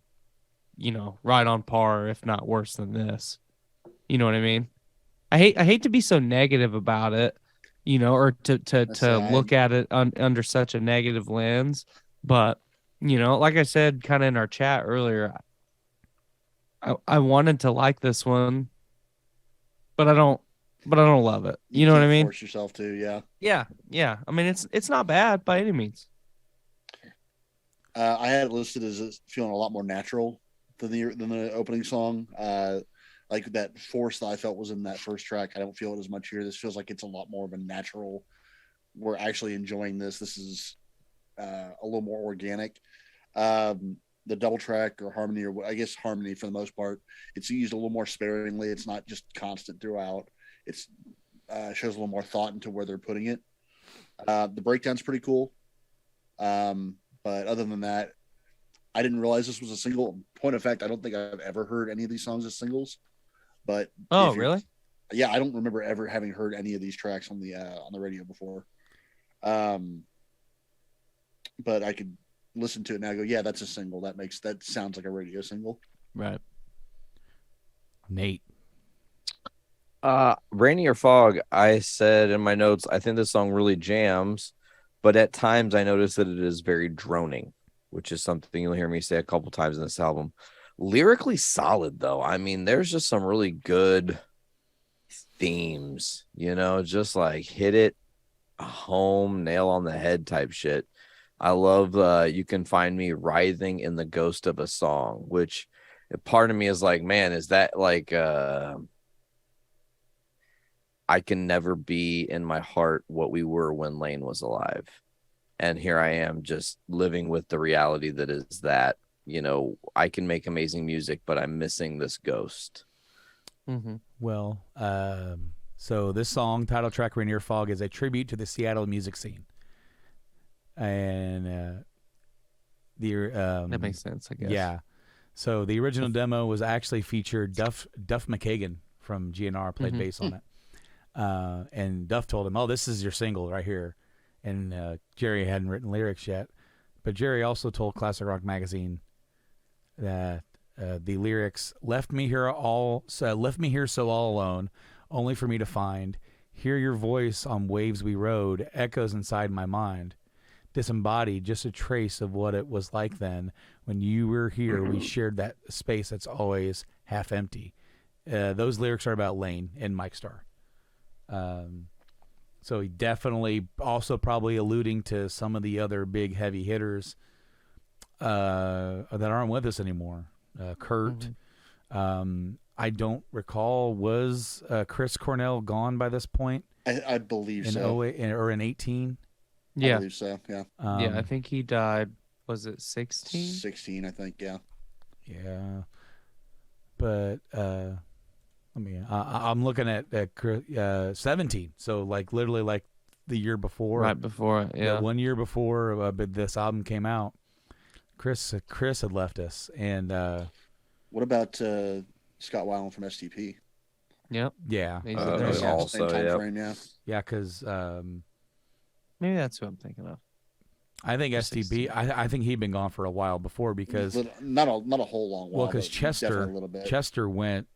right on par, if not worse than this. You know what I mean? I hate to be so negative about it, or to look at it under such a negative lens. But, like I said, kind of in our chat earlier, I wanted to like this one, but I don't love it. You know what I mean? Force yourself to, yeah. Yeah. I mean, it's not bad by any means. I had it listed as feeling a lot more natural than the opening song. Like that force that I felt was in that first track. I don't feel it as much here. This feels like it's a lot more of a natural. We're actually enjoying this. This is a little more organic. The double track or harmony, or I guess harmony for the most part, it's used a little more sparingly. It's not just constant throughout. It's shows a little more thought into where they're putting it. The breakdown's pretty cool. But other than that, I didn't realize this was a single. Point of fact, I don't think I've ever heard any of these songs as singles. But really? Yeah, I don't remember ever having heard any of these tracks on the radio before. But I could listen to it now and go, yeah, that's a single. That sounds like a radio single. Right. Nate. Rainier Fog, I said in my notes, I think this song really jams, but at times I notice that it is very droning, which is something you'll hear me say a couple times in this album. Lyrically solid, though. I mean, there's just some really good themes, just like hit it home, nail on the head type shit. I love You Can Find Me Writhing in the Ghost of a Song, which part of me is like, man, is that like I can never be in my heart what we were when Lane was alive. And here I am just living with the reality that is that, I can make amazing music, but I'm missing this ghost. Mm-hmm. Well, so this song, title track Rainier Fog, is a tribute to the Seattle music scene. And That makes sense, I guess. Yeah. So the original demo was actually featured Duff McKagan from GNR played bass on it. And Duff told him, "Oh, this is your single right here." And Jerry hadn't written lyrics yet. But Jerry also told Classic Rock Magazine that the lyrics left me here so all alone, only for me to find, hear your voice on waves we rode, echoes inside my mind. Disembodied, just a trace of what it was like then. When you were here, we shared that space that's always half empty. Those lyrics are about Lane and Mike Starr. So he definitely also probably alluding to some of the other big heavy hitters that aren't with us anymore. Kurt. I don't recall, was Chris Cornell gone by this point? I believe in so. 08 or in 18? I Yeah. believe so. Yeah. Yeah, I think he died. Was it 16? 16, I think. Yeah. Yeah. But I'm looking at 17. So like literally like the year before. Right before, yeah. 1 year before this album came out. Chris had left us, and What about Scott Weiland from STP? Yep. yeah, He's Uh, there, Same yeah. also, Same time yep. frame, yeah. yeah, because Maybe that's who I'm thinking of. I think Or STP. 16. I think he'd been gone for a while before because Not a whole long while. because but definitely Chester a little bit.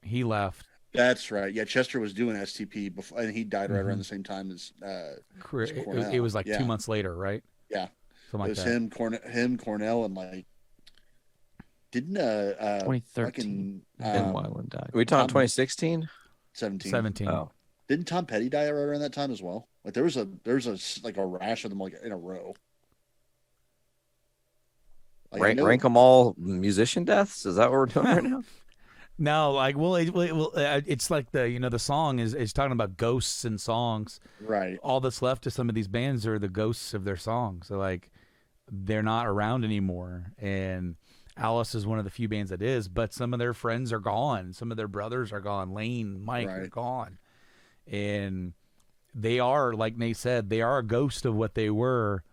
he left. That's right. Yeah, Chester was doing STP before, and he died right around the same time as Cornell. It was like Yeah. 2 months later, right? Yeah. Something It like was that. him, Cornell, and like didn't 2013. Ben fucking Weiland died. Are we talking Tom- 2016? 17. 17. Oh, Didn't Tom Petty die right around that time as well? Like there was a like a rash of them like in a row. Like, I know- rank them all musician deaths? Is that what we're doing right now? No, like it's like the song is talking about ghosts and songs. Right. All that's left of some of these bands are the ghosts of their songs. So like they're not around anymore. And Alice is one of the few bands that is, but some of their friends are gone. Some of their brothers are gone. Lane, Mike are Right. gone. And they are, like Nate said, they are a ghost of what they were,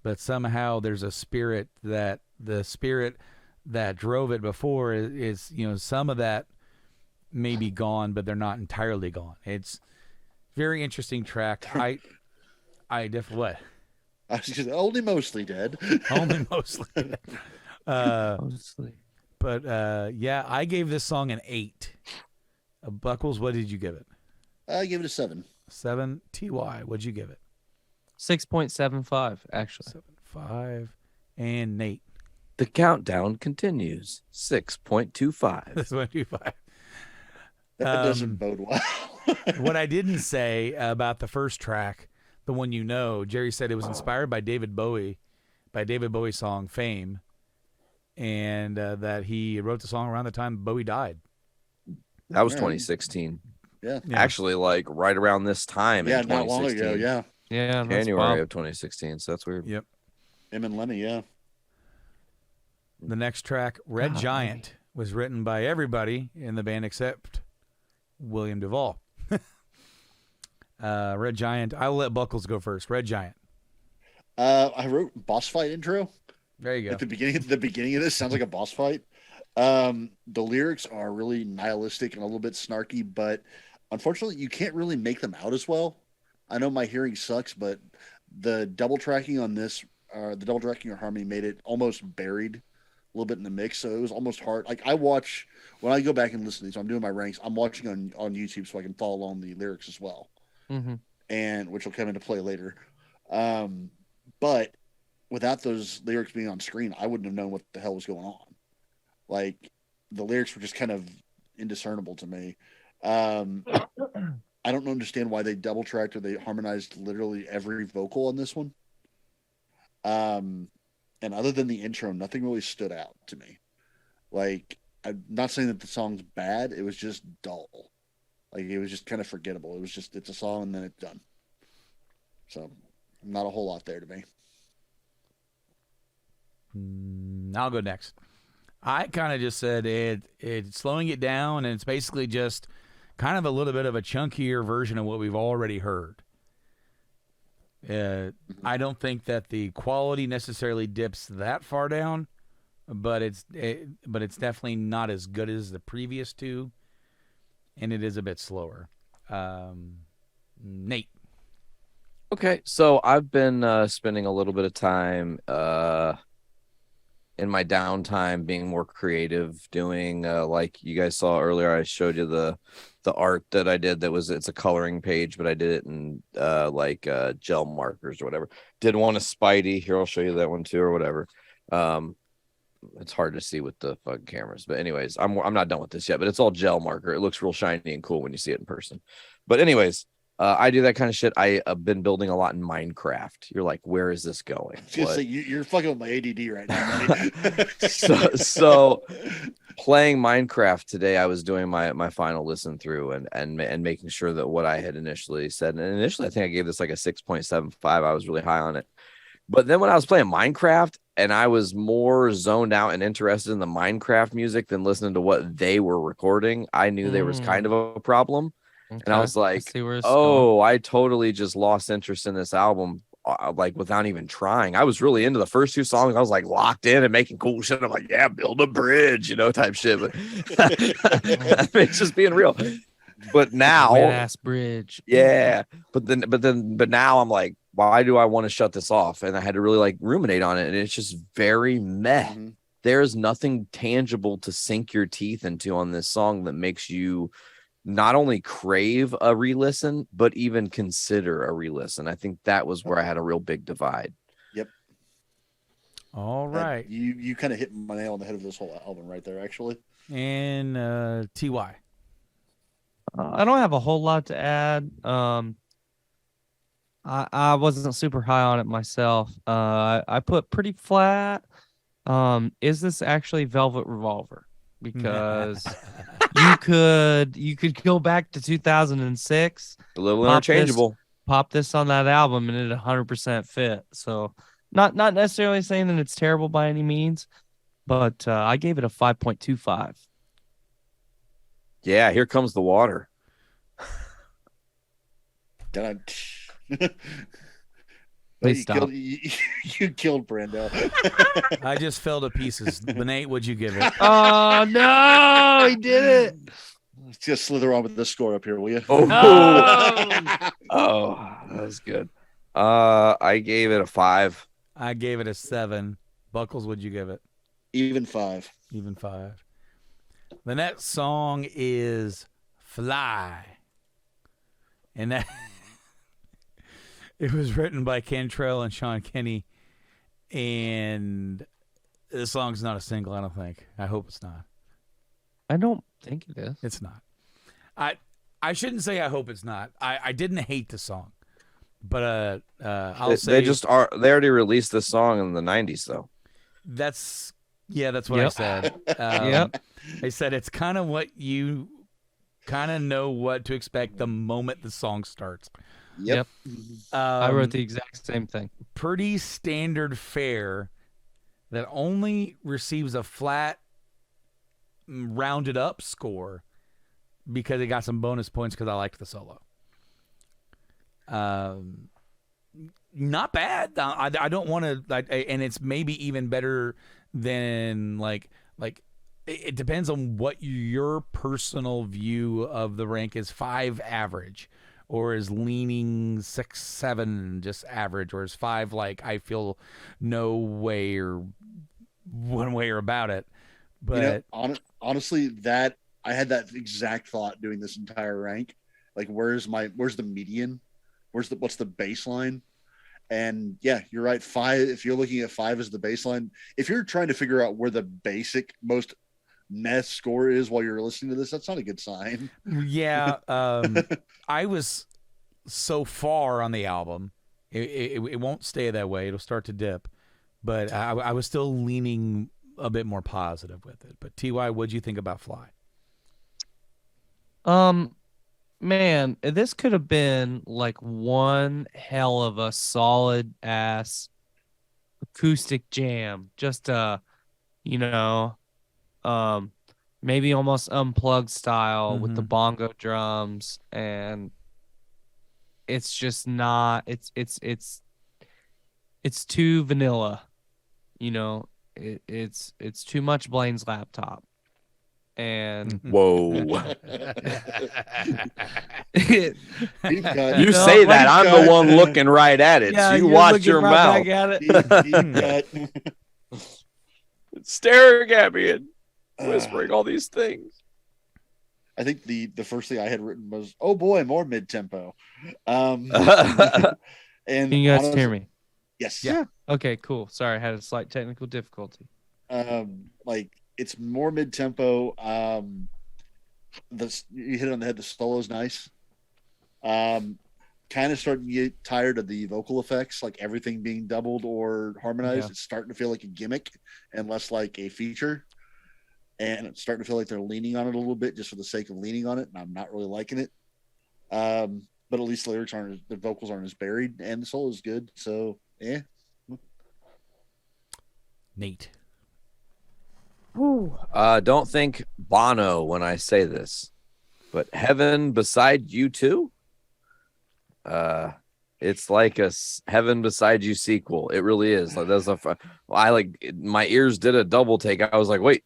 but somehow there's a spirit that the spirit that drove it before is some of that may be gone, but they're not entirely gone. It's very interesting track. I what? I was just only mostly dead. Only mostly. Mostly. But yeah, I gave this song an 8. Buckles, what did you give it? I give it a 7. 7. TY, what'd you give it? 6.75, actually. 7.5. And Nate. The countdown continues. 6.25. This one 2.5. That doesn't bode well. What I didn't say about the first track, the one Jerry said it was inspired by David Bowie's song Fame, and that he wrote the song around the time Bowie died. That was Yeah. 2016. Yeah. Actually, like right around this time Yeah, in not long 2016. ago. Yeah. Yeah, that's January wild. of 2016. So that's weird. Yep. Him and Lemmy. Yeah. The next track, Red Golly. Giant, was written by everybody in the band except William Duvall. Red Giant. I'll let Buckles go first. Red Giant. I wrote boss fight intro. There you go. At the beginning of this sounds like a boss fight. The lyrics are really nihilistic and a little bit snarky, but unfortunately you can't really make them out as well. I know my hearing sucks, but the double tracking on this, the double tracking or harmony made it almost buried a little bit in the mix. So it was almost hard. Like when I go back and listen to these, I'm doing my ranks. I'm watching on YouTube so I can follow along the lyrics as well. Mm-hmm. And which will come into play later. But without those lyrics being on screen, I wouldn't have known what the hell was going on. Like the lyrics were just kind of indiscernible to me. I don't understand why they double tracked or they harmonized literally every vocal on this one. And other than the intro, nothing really stood out to me. Like, I'm not saying that the song's bad, it was just dull. Like it was just kind of forgettable. It was just it's a song and then it's done. So not a whole lot there to me. I'll go next. I kind of just said it's slowing it down, and it's basically just kind of a little bit of a chunkier version of what we've already heard. I don't think that the quality necessarily dips that far down, but it's definitely not as good as the previous two, and it is a bit slower. Nate. Okay, so I've been spending a little bit of time in my downtime being more creative, doing like you guys saw earlier. I showed you the art that I did. It's a coloring page, but I did it in gel markers or whatever. Did one of Spidey. Here, I'll show you that one too, or whatever. It's hard to see with the fucking cameras, but anyways, I'm not done with this yet. But it's all gel marker. It looks real shiny and cool when you see it in person. But anyways. I do that kind of shit. I've been building a lot in Minecraft. You're like, where is this going? You're fucking with my ADD right now, buddy. so playing Minecraft today, I was doing my final listen through and making sure that what I had initially said. And initially, I think I gave this like a 6.75. I was really high on it. But then when I was playing Minecraft and I was more zoned out and interested in the Minecraft music than listening to what they were recording, I knew there was kind of a problem. Okay. And I was like, I totally just lost interest in this album, like without even trying. I was really into the first two songs. I was like locked in and making cool shit. I'm like, yeah, build a bridge, type shit. But it's just being real. But now, ass bridge. Yeah. But now I'm like, why do I want to shut this off? And I had to really like ruminate on it. And it's just very meh. Mm-hmm. There's nothing tangible to sink your teeth into on this song that makes you not only crave a re-listen, but even consider a re-listen. I think that was where I had a real big divide. Yep. All right. You kind of hit my nail on the head of this whole album right there, actually. And TY. I don't have a whole lot to add. I wasn't super high on it myself. I put pretty flat. Is this actually Velvet Revolver? Because you could go back to 2006, a little interchangeable, pop this on that album, and it 100% fit. So not necessarily saying that it's terrible by any means, but I gave it a 5.25. Yeah, here comes the water. Please stop. You killed Brando. I just fell to pieces. Nate, what'd you give it? Oh, no, he did it. Let's just slither on with the score up here, will you? Oh, that was good. I gave it a 5. I gave it a 7. Buckles, what'd you give it? Even 5. Even 5. The next song is Fly. And that... It was written by Cantrell and Sean Kinney, and the song's not a single, I don't think. I hope it's not. I don't think it is. It's not. I shouldn't say I hope it's not. I didn't hate the song, but I'll say they already released this song in the 90s, though. That's what I said. Yep. I said it's kind of what you kind of know what to expect the moment the song starts. Yep. I wrote the exact same thing. Pretty standard fare that only receives a flat, rounded up score because it got some bonus points because I liked the solo. Not bad. I don't want to, and it's maybe even better than like it depends on what your personal view of the rank is. 5 average. Or is leaning 6, 7 just average, or is 5 like I feel no way or one way or about it. But honestly, that I had that exact thought doing this entire rank. Like, where's the median? What's the baseline? And yeah, you're right. 5. If you're looking at 5 as the baseline, if you're trying to figure out where the basic most meth score is while you're listening to this, that's not a good sign. Yeah. I was so far on the album, it won't stay that way. It'll start to dip, but I was still leaning a bit more positive with it. But TY, what'd you think about Fly? Man, this could have been like one hell of a solid ass acoustic jam. Just you know, um maybe almost unplugged style with the Mhm. bongo drums, and it's just not it's too vanilla, you know. It's too much Blaine's laptop. And Whoa. it, Deep cut. You No, say like- that. I'm the one looking right at it. yeah, so you you're watch looking your right mouth. back at it. Deep cut. Staring at me and whispering all these things. I think the first thing I had written was, "Oh boy, more mid tempo." And Can you guys honestly- hear me? Yes. Yeah. Okay, cool. Sorry, I had a slight technical difficulty. Like it's more mid tempo. You hit it on the head. The solo's nice. Kind of starting to get tired of the vocal effects, like everything being doubled or harmonized. Yeah. It's starting to feel like a gimmick and less like a feature. And it's starting to feel like they're leaning on it a little bit just for the sake of leaning on it. And I'm not really liking it. But at least the lyrics aren't, the vocals aren't as buried, and the solo is good. So yeah. Nate. Don't think Bono when I say this, but Heaven Beside You Too. It's like a Heaven Beside You sequel. It really is. Like my ears did a double take. I was like, wait,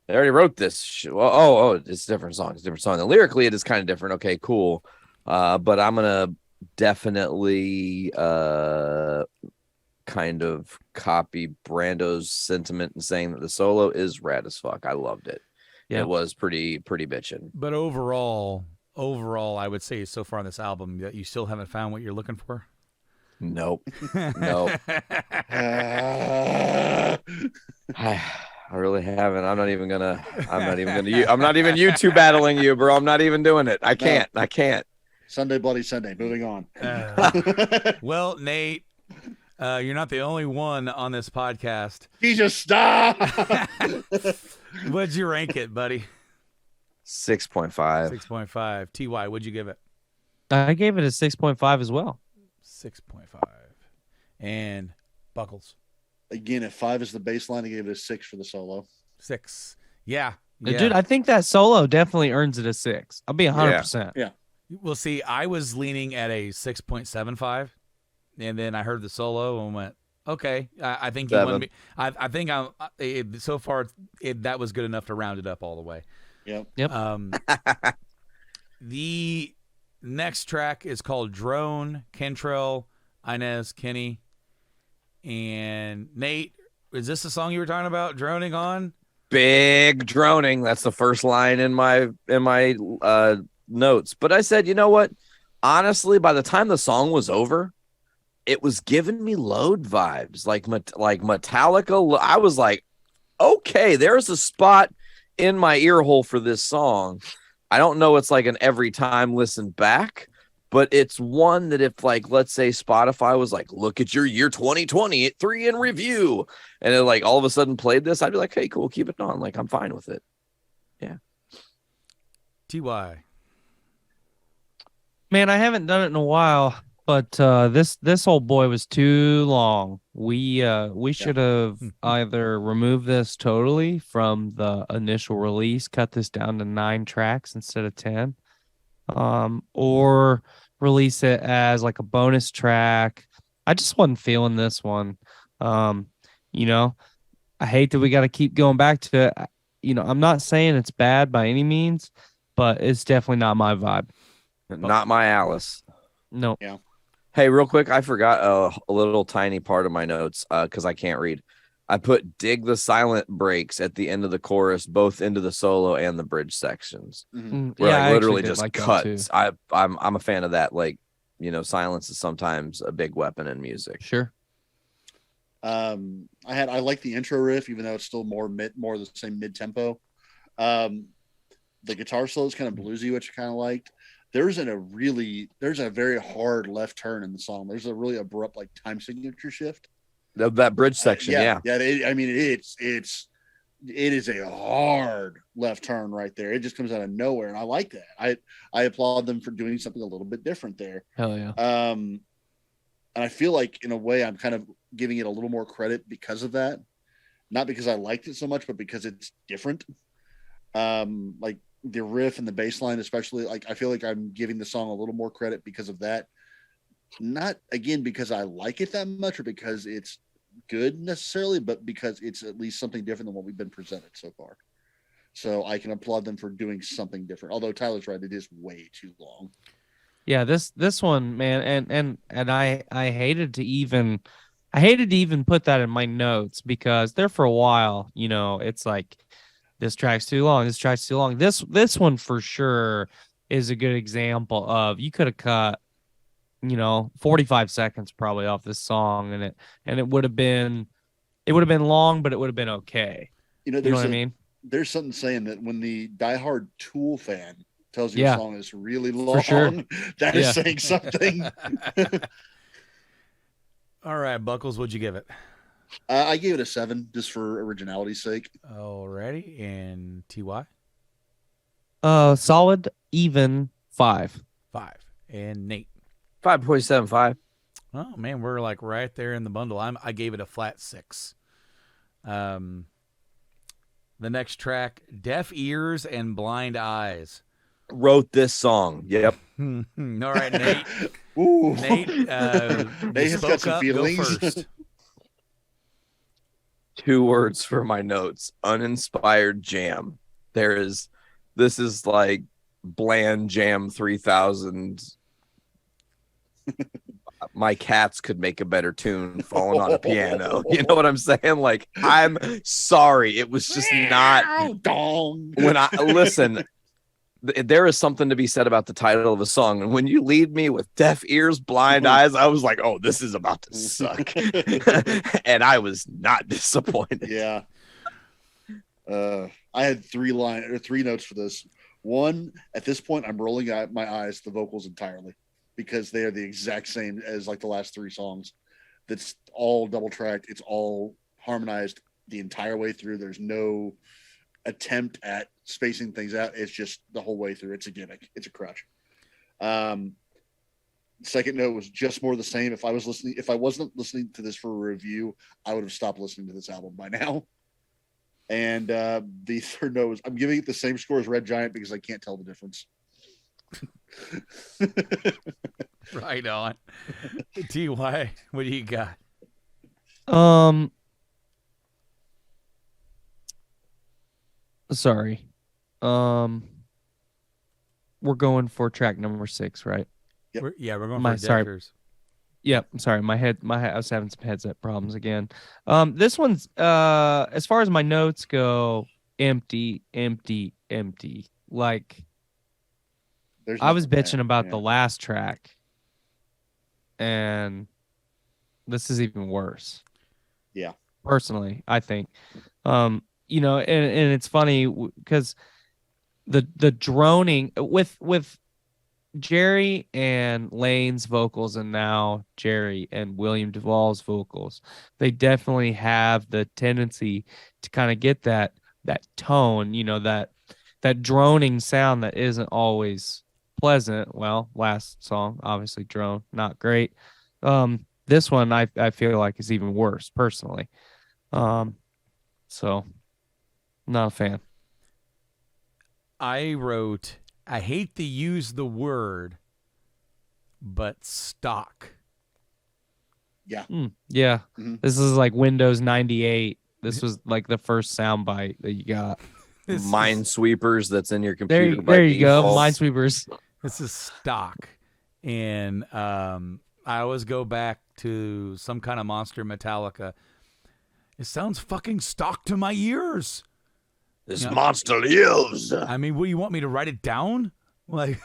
they already wrote this. Oh, it's a different song. It's a different song. And lyrically, it is kind of different. Okay, cool. But I'm gonna definitely kind of copy Brando's sentiment in saying that the solo is rad as fuck. I loved it. Yeah. It was pretty bitchin'. But overall, I would say so far on this album that you still haven't found what you're looking for. Nope. Nope. I really haven't. I'm not even gonna YouTube battling you, bro. I'm not even doing it. I can't. Sunday, Bloody Sunday. Moving on. Well, Nate, you're not the only one on this podcast. Jesus, stop. What'd you rank it, buddy? 6.5. 6.5. TY, what'd you give it? I gave it a 6.5 as well. 6.5. And Buckles. Again, if 5 is the baseline, I gave it a 6 for the solo. 6. Yeah. Dude, I think that solo definitely earns it a 6. I'll be 100%. Yeah. Well, see, I was leaning at a 6.75, and then I heard the solo and went, okay, I think you want me. I think so far that was good enough to round it up all the way. Yep. The next track is called Drone, Kentrell, Inez, Kenny, and Nate. Is this the song you were talking about, droning on? Big droning. That's the first line in my notes. But I said, you know what? Honestly, by the time the song was over, it was giving me Load vibes, like Metallica. I was like, okay, there's a spot in my ear hole for this song. I don't know. It's like an every time listen back, but it's one that if, like, let's say Spotify was like, look at your year 2023 in review, and it like all of a sudden played this, I'd be like, hey, cool, keep it on. Like, I'm fine with it. Yeah. TY. Man, I haven't done it in a while, but this old boy was too long. We should have either removed this totally from the initial release, cut this down to 9 tracks instead of 10, or release it as like a bonus track. I just wasn't feeling this one. I hate that we got to keep going back to it. I'm not saying it's bad by any means, but it's definitely not my vibe. Not my Alice. No. Yeah. Hey, real quick, I forgot a little tiny part of my notes because I can't read. I put dig the silent breaks at the end of the chorus, both into the solo and the bridge sections, where I like literally actually did just like that cuts. too. I'm a fan of that. Like, silence is sometimes a big weapon in music. Sure. I like the intro riff, even though it's still more the same mid tempo. The guitar solo is kind of bluesy, which I kind of liked. There's a very hard left turn in the song. There's a really abrupt like time signature shift. That bridge section, yeah. It's it is a hard left turn right there. It just comes out of nowhere, and I like that. I applaud them for doing something a little bit different there. Hell yeah. And I feel like in a way I'm kind of giving it a little more credit because of that. Not because I liked it so much, but because it's different. Like the riff and the bass line, especially, like I feel like I'm giving the song a little more credit because of that. Not again because I like it that much or because it's good necessarily, but because it's at least something different than what we've been presented so far. So I can applaud them for doing something different. Although Tyler's right, it is way too long. Yeah, this one, man, and I hated to even put that in my notes because there for a while, it's like this track's too long, this track's too long. This one for sure is a good example of you could have cut 45 seconds probably off this song and it would have been long, but it would have been okay. You know what I mean? There's something saying that when the diehard Tool fan tells you a song is really long, sure. that is saying something. All right, Buckles, what'd you give it? I gave it a 7 just for originality's sake. Alrighty, and TY? Solid, even 5. 5. And Nate? 5.75. Oh man, we're like right there in the bundle. I gave it a flat 6. The next track, Deaf Ears and Blind Eyes. Wrote this song. Yep. All right, Nate. Ooh. Nate, Nate's got some feelings. Go first. 2 words for my notes. Uninspired jam. This is like bland jam 3000. My cats could make a better tune falling on a piano. You know what I'm saying? Like, I'm sorry. It was just not when I listen. There is something to be said about the title of a song. And when you lead me with Deaf Ears, Blind Eyes, I was like, oh, this is about to suck. And I was not disappointed. Yeah. I had 3 notes for this. 1, at this point, I'm rolling my eyes at the vocals entirely because they are the exact same as like the last 3 songs. That's all double tracked. It's all harmonized the entire way through. There's no attempt at spacing things out. It's just the whole way through. It's a gimmick. It's a crutch. Second note was just more of the same. If I wasn't listening to this for a review, I would have stopped listening to this album by now. And the third note was I'm giving it the same score as Red Giant because I can't tell the difference. Right on. TY, what do you got? Sorry. We're going for track number 6, right? Yep. We're going for Deckers. Yep. I'm sorry. I was having some headset problems again. This one's as far as my notes go, empty. Like I was bitching about the last track, and this is even worse. Yeah. Personally, I think. And it's funny because the droning with Jerry and Lane's vocals and now Jerry and William Duvall's vocals, they definitely have the tendency to kind of get that tone, that droning sound that isn't always pleasant. Well, last song, obviously drone, not great. This one I feel like is even worse personally. So not a fan. I wrote, I hate to use the word, but stock. Yeah. Yeah. Mm-hmm. This is like Windows 98. This was like the first soundbite that you got. Minesweepers that's in your computer. There you go. Minesweepers. This is stock. And I always go back to some kind of monster Metallica. It sounds fucking stock to my ears. This monster lives. I mean, what do you want me to write it down? Like,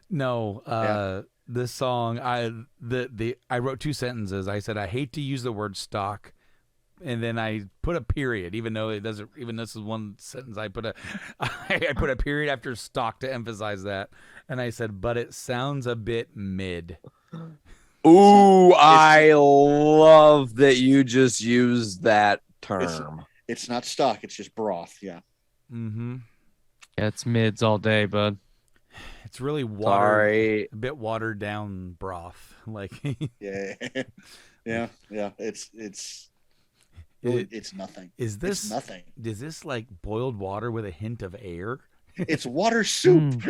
no. This song, I wrote 2 sentences. I said I hate to use the word stock, and then I put a period, even though it doesn't. Even this is one sentence. I put a period after stock to emphasize that, and I said, but it sounds a bit mid. Ooh, I love that you just used that term. It's not stock. It's just broth. Yeah. Mm-hmm. Yeah, it's mids all day, bud. It's really watered, Sorry. a bit watered down broth. Like, Yeah. Yeah. Yeah. It's really, it's nothing. is this It's nothing. Is this like boiled water with a hint of air? It's water soup.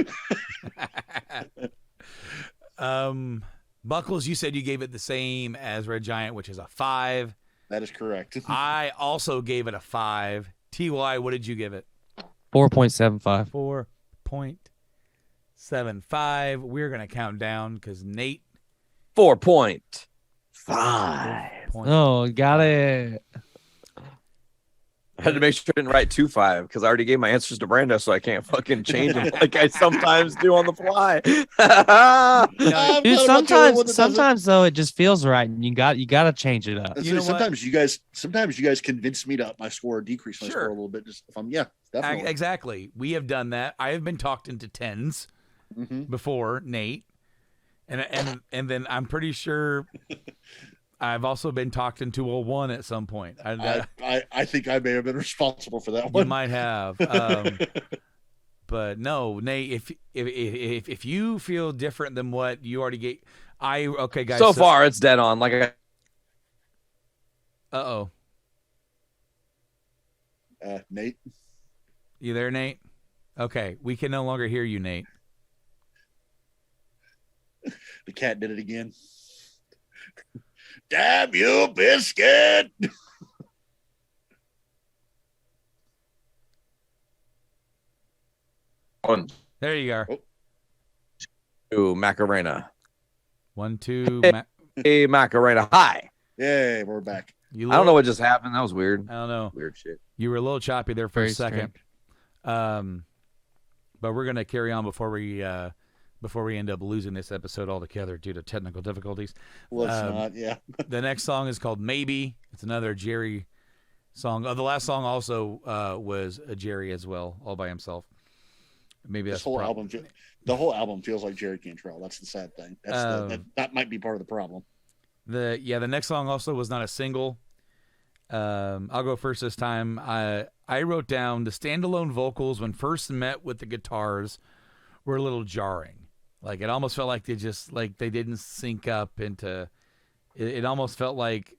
Buckles, you said you gave it the same as Red Giant, which is a 5. That is correct. I also gave it a 5. TY, what did you give it? 4.75. 4.75. We're gonna count down because Nate 4.5. Oh, got it. I had to make sure I didn't write 2.5 because I already gave my answers to Brando, so I can't fucking change them like I sometimes do on the fly. Dude, sometimes though it just feels right, and you got to change it up. So You know sometimes you guys convince me to up my score or decrease my score a little bit. Just if I'm definitely. Exactly. We have done that. I have been talked into 10s before, Nate, and then I'm pretty sure I've also been talked into a 1 at some point. I think I may have been responsible for that You one. might have. But no, Nate, if you feel different than what you already gave, okay, guys. So far, it's dead on. Like Uh-oh. Nate, You there, Nate? Okay, we can no longer hear you, Nate. the cat did it again. Damn you, biscuit! one, There you are. 2, Macarena. 1, 2. Hey, Macarena. Hi. Yay, we're back. You I don't know what just happened. That was weird. I don't know. Weird shit. You were a little choppy there for Very a second. But we're gonna carry on before we end up losing this episode altogether due to technical difficulties. Well, it's not. Yeah. The next song is called Maybe. It's another Jerry song. Oh, the last song also was a Jerry as well, all by himself. Maybe This that's whole album, the whole album feels like Jerry Cantrell. That's the sad thing. That might be part of the problem. The next song also was not a single. I'll go first this time. I wrote down the standalone vocals when first met with the guitars were a little jarring. Like it almost felt like they didn't sync up into. It almost felt like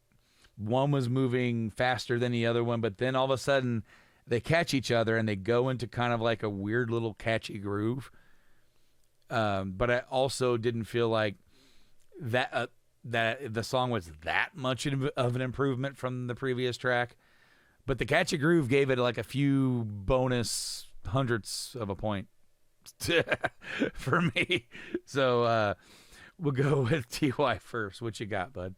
one was moving faster than the other one, but then all of a sudden they catch each other and they go into kind of like a weird little catchy groove. But I also didn't feel like that the song was that much of an improvement from the previous track. But the catchy groove gave it like a few bonus hundredths of a point for me. So we'll go with TY first. What you got, bud?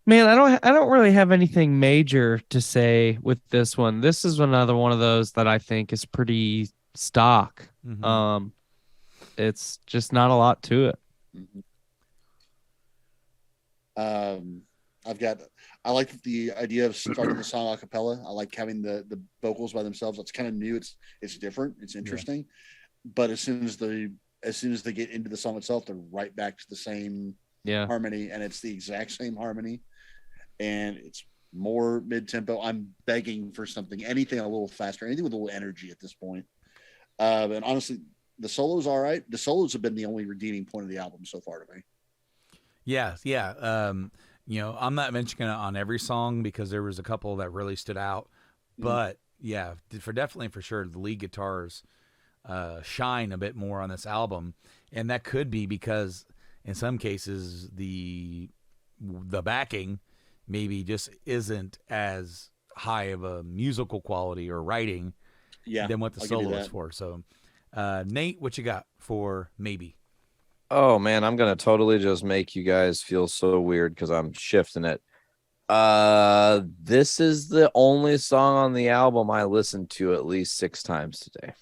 Man, I don't really have anything major to say with this one. This is another one of those that I think is pretty stock. Mm-hmm. It's just not a lot to it. I like the idea of starting the song a cappella. I like having the vocals by themselves. That's kind of new. It's different. It's interesting. Yeah. But as soon as they get into the song itself, they're right back to the same harmony, and it's the exact same harmony, and it's more mid-tempo. I'm begging for anything a little faster, anything with a little energy at this point. And honestly, the solo's all right. The solos have been the only redeeming point of the album so far to me. Yeah. I'm not mentioning it on every song because there was a couple that really stood out. But yeah, for sure, the lead guitars shine a bit more on this album, and that could be because in some cases the backing maybe just isn't as high of a musical quality or writing than what the solo is for. So, Nate, what you got for Maybe? Oh man, I'm gonna totally just make you guys feel so weird because I'm shifting it. This is the only song on the album I listened to at least 6 times today.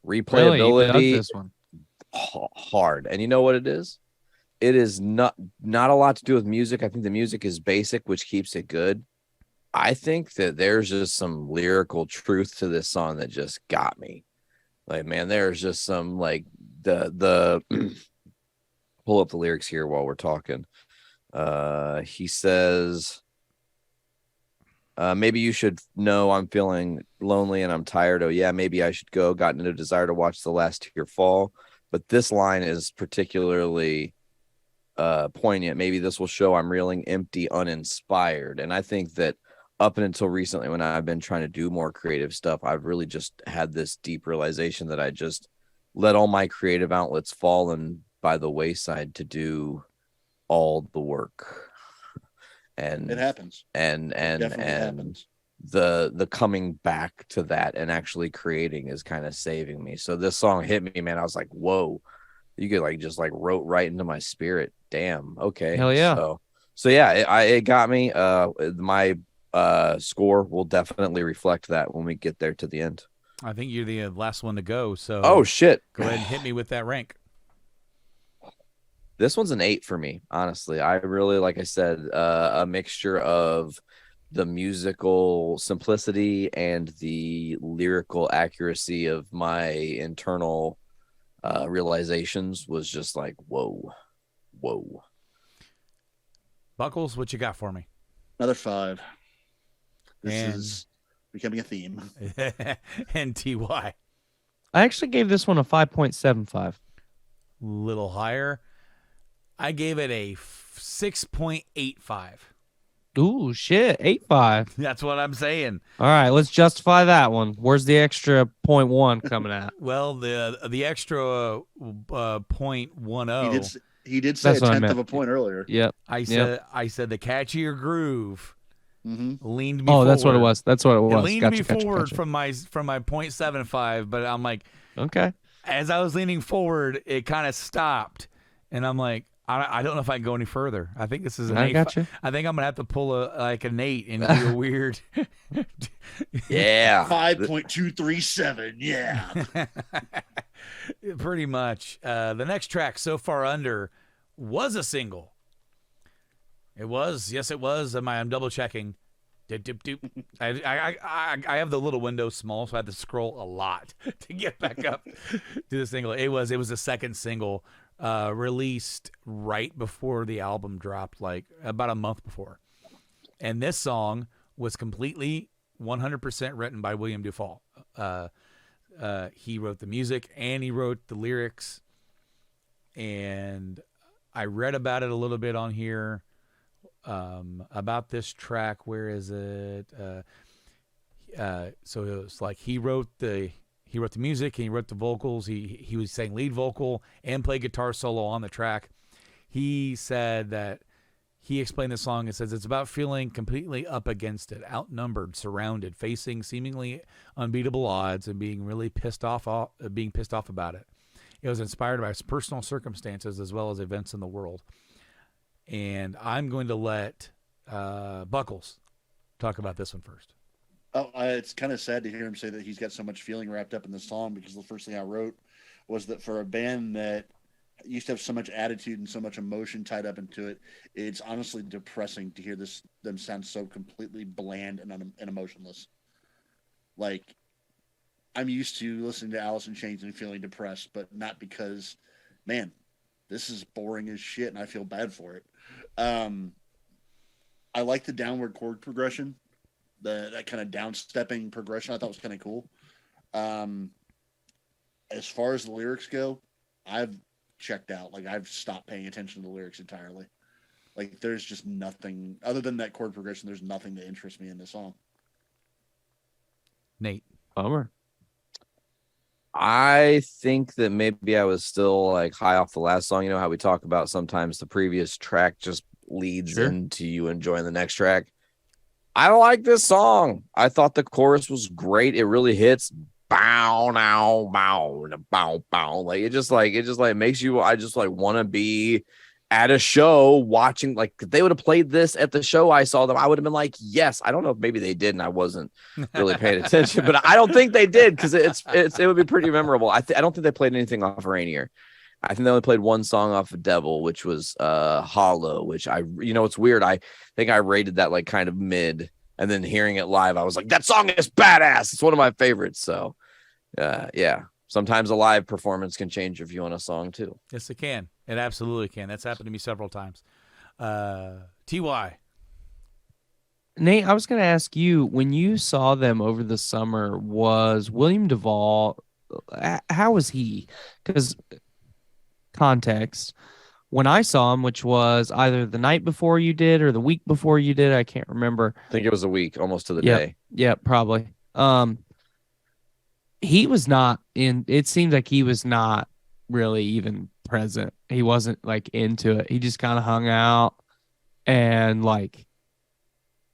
Replayability, really? This one hard, and you know what it is? It is not a lot to do with music. I think the music is basic, which keeps it good. I think that there's just some lyrical truth to this song that just got me. Like, man, there's just some like the pull up the lyrics here while we're talking. He says, Maybe you should know I'm feeling lonely and I'm tired. Oh yeah, maybe I should go. Got no desire to watch the last tear fall. But this line is particularly poignant. Maybe this will show I'm reeling empty, uninspired. And I think that up until recently, when I've been trying to do more creative stuff, I've really just had this deep realization that I just let all my creative outlets fallen by the wayside to do all the work. And It happens. And Definitely and happens. the coming back to that and actually creating is kind of saving me. So this song hit me, man. I was like, whoa, you could like just like wrote right into my spirit. Damn. Okay. Hell yeah. So yeah, it got me. My score will definitely reflect that when we get there to the end. I think you're the last one to go. So Oh shit. go ahead and hit me with that rank. This one's an 8 for me, honestly. I really, like I said, a mixture of the musical simplicity and the lyrical accuracy of my internal realizations was just like, whoa. Buckles, what you got for me? Another 5. This And- is becoming a theme. And TY. I actually gave this one a 5.75. Little higher. I gave it a 6.85. Ooh, shit. 8.5. That's what I'm saying. All right, let's justify that one. Where's the extra 0.1 coming at? Well, the extra 0.10. He did say That's a what I tenth meant. of a point earlier. Yep. I said the catchier groove Mm-hmm. leaned me Oh, forward. that's what it was. That's what it was. It leaned Gotcha, me gotcha, forward gotcha. from my 0.75, but I'm like, Okay. as I was leaning forward, it kind of stopped, and I'm like, I don't know if I can go any further. I think this is an I 8. gotcha. I think I'm gonna have to pull an 8 and do a weird. Yeah. 5.237. Yeah. Pretty much. The next track, So Far Under, was a single. It was. Yes, it was. I'm double checking. Dip, dip, dip. I have the little window small, so I had to scroll a lot to get back up to the single. It was the second single, released right before the album dropped, like about a month before. And this song was completely 100% written by William Duvall. He wrote the music and he wrote the lyrics. And I read about it a little bit on here. About this track, where is it? So it was like he wrote the music and he wrote the vocals. He was saying lead vocal and played guitar solo on the track. He said that he explained the song. It says it's about feeling completely up against it, outnumbered, surrounded, facing seemingly unbeatable odds, and being really pissed off about it. It was inspired by his personal circumstances as well as events in the world. And I'm going to let Buckles talk about this one first. Oh, it's kind of sad to hear him say that he's got so much feeling wrapped up in the song, because the first thing I wrote was that for a band that used to have so much attitude and so much emotion tied up into it, it's honestly depressing to hear them sound so completely bland and emotionless. Like, I'm used to listening to Alice in Chains and feeling depressed, but not because, man, this is boring as shit and I feel bad for it. I like the downward chord progression, that kind of downstepping progression. I thought was kind of cool. As far as the lyrics go, I've checked out. Like, I've stopped paying attention to the lyrics entirely. Like, there's just nothing other than that chord progression. There's nothing that interests me in this song. Nate. Bummer. I think that maybe I was still like high off the last song. You know how we talk about sometimes the previous track just leads Sure. into you enjoying the next track. I like this song. I thought the chorus was great. It really hits. Bow now, bow, bow, bow. Like it just makes you. I just like want to be at a show watching. Like if they would have played this at the show I saw them, I would have been like, yes. I don't know if maybe they did, and I wasn't really paying attention, but I don't think they did, because it would be pretty memorable. I don't think they played anything off of Rainier. I think they only played one song off of Devil, which was Hollow, which it's weird. I think I rated that like kind of mid, and then hearing it live, I was like, that song is badass. It's one of my favorites. So yeah, sometimes a live performance can change your view on a song too. Yes, it can. It absolutely can. That's happened to me several times. TY. Nate, I was going to ask you, when you saw them over the summer, was William Duvall, how was he? Because context, when I saw him, which was either the night before you did or the week before you did, I can't remember. I think it was a week, almost to the Yep. day. Yeah, probably. He was not in, it seemed like he was not really even present. He wasn't like into it. He just kind of hung out and like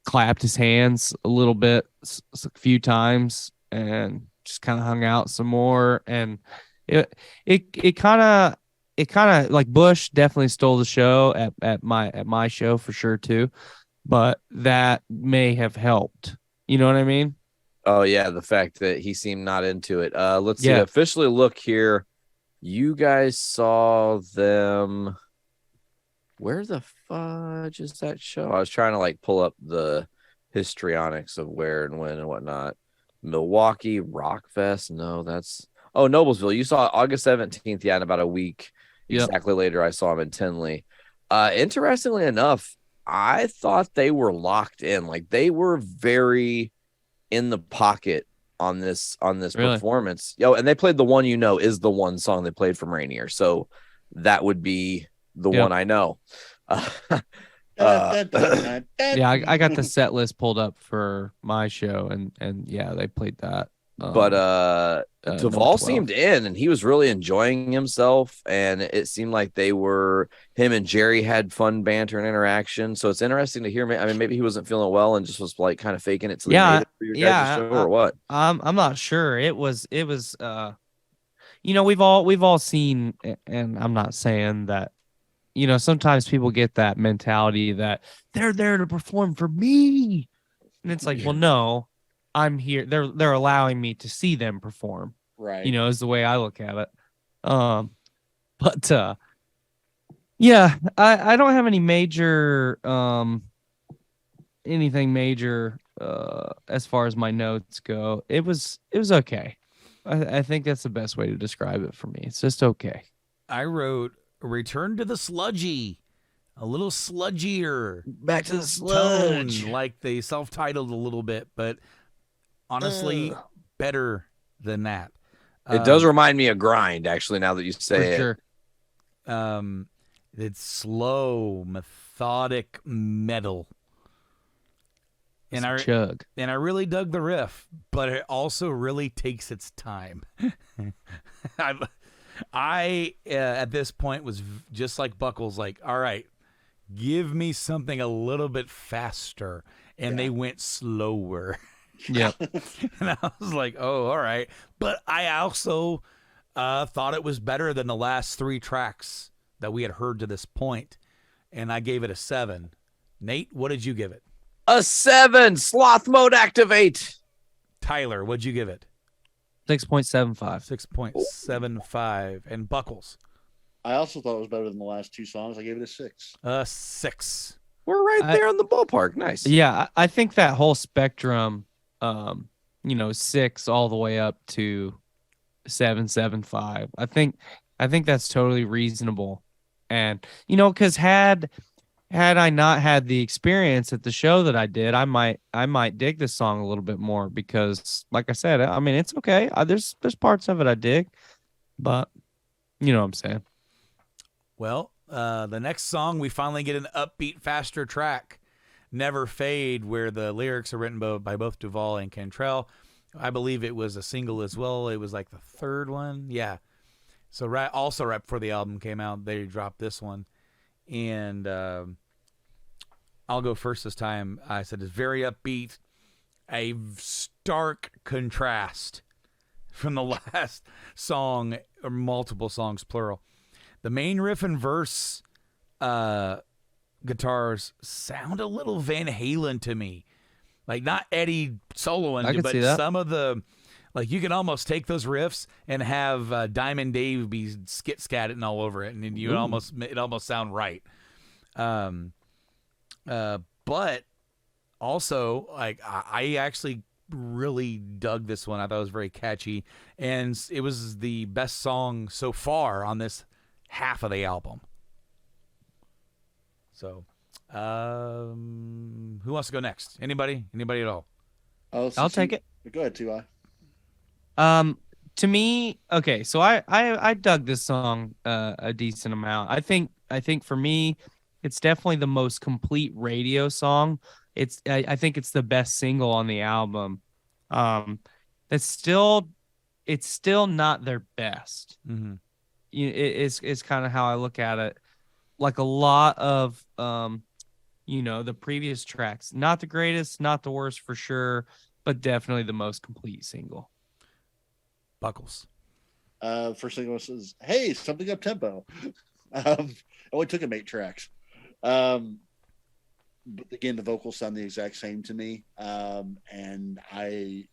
clapped his hands a little bit, a few times, and just kind of hung out some more. And it kind of like Bush definitely stole the show at my show for sure too, but that may have helped. You know what I mean? Oh yeah, the fact that he seemed not into it. Let's see. Yeah. Officially look here. You guys saw them. Where the fudge is that show? I was trying to like pull up the histrionics of where and when and whatnot. Milwaukee Rock Fest. No, that's Noblesville. You saw August 17th. Yeah, in about a week Yep. exactly later, I saw him in Tinley. Interestingly enough, I thought they were locked in. Like they were very in the pocket on this Really? performance. Yo, and they played the one is the one song they played from Rainier. So that would be the Yep. one I know. Yeah, I got the set list pulled up for my show, and yeah, they played that. But Number Duvall 12. seemed in and he was really enjoying himself, and it seemed like him and Jerry had fun banter and interaction. So it's interesting to hear. I mean, maybe he wasn't feeling well and just was like kind of faking it till he Yeah, made it for your guys' show or what. I'm not sure. It was we've all seen, and I'm not saying that, sometimes people get that mentality that they're there to perform for me. And it's like, well, no, I'm here. They're allowing me to see them perform, Right. is the way I look at it. But yeah, I don't have any major anything major as far as my notes go. It was okay. I think that's the best way to describe it for me. It's just okay. I wrote "Return to the Sludgy," a little sludgier, Back to the tone, sludge. like they self-titled a little bit, but honestly, better than that. It does remind me of Grind, actually, now that you For say it. sure. It's slow, methodic metal. And It's chug. I really dug the riff, but it also really takes its time. I at this point was just like Buckles, like, all right, give me something a little bit faster, and they went slower. Yep. And I was like, oh, all right. But I also thought it was better than the last 3 tracks that we had heard to this point, and I gave it a 7. Nate, what did you give it? A 7. Sloth mode activate. Tyler, what'd you give it? 6.75. 6.75. And Buckles? I also thought it was better than the last 2 songs. I gave it a 6. 6. We're right there in the ballpark. Nice. Yeah, I think that whole spectrum, 6 all the way up to 7.75. I think that's totally reasonable. And because had I not had the experience at the show that I did, I might dig this song a little bit more because, like I said, I mean, it's okay. There's parts of it I dig, but you know what I'm saying. Well, the next song, we finally get an upbeat, faster track, Never Fade, where the lyrics are written by both Duvall and Cantrell. I believe it was a single as well. It was like the 3rd one. Yeah. So right before the album came out, they dropped this one. And I'll go first this time. I said it's very upbeat, a stark contrast from the last song, or multiple songs, plural. The main riff and verse guitars sound a little Van Halen to me. Like, not Eddie soloing, but some of the, like, you can almost take those riffs and have Diamond Dave be skit-scatting all over it, and then it almost sound right. But also, like, I actually really dug this one. I thought it was very catchy, and it was the best song so far on this half of the album. So Who wants to go next? Anybody? Anybody at all? Oh, I'll take it. Go ahead, Ty. To me, okay, so I dug this song a decent amount. I think for me, it's definitely the most complete radio song. I think it's the best single on the album. That's still it's still not their best. Mm-hmm. It's kind of how I look at it. Like a lot of the previous tracks, not the greatest, not the worst for sure, but definitely the most complete single. Buckles. First thing says, "Hey, something up tempo." It only took him 8 tracks. But again, the vocals sound the exact same to me. And I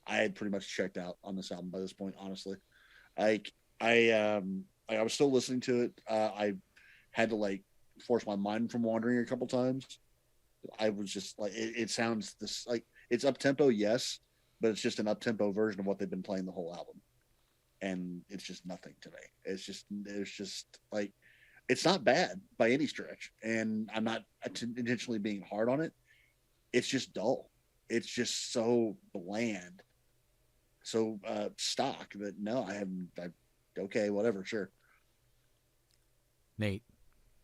had pretty much checked out on this album by this point, honestly. I was still listening to it. I had to like force my mind from wandering a couple times. I was just like, it sounds this like it's up tempo, yes, but it's just an up tempo version of what they've been playing the whole album, and it's just nothing to me. It's just like it's not bad by any stretch, and I'm not intentionally being hard on it. It's just dull. It's just so bland, so stock that no, okay, whatever, sure. Nate.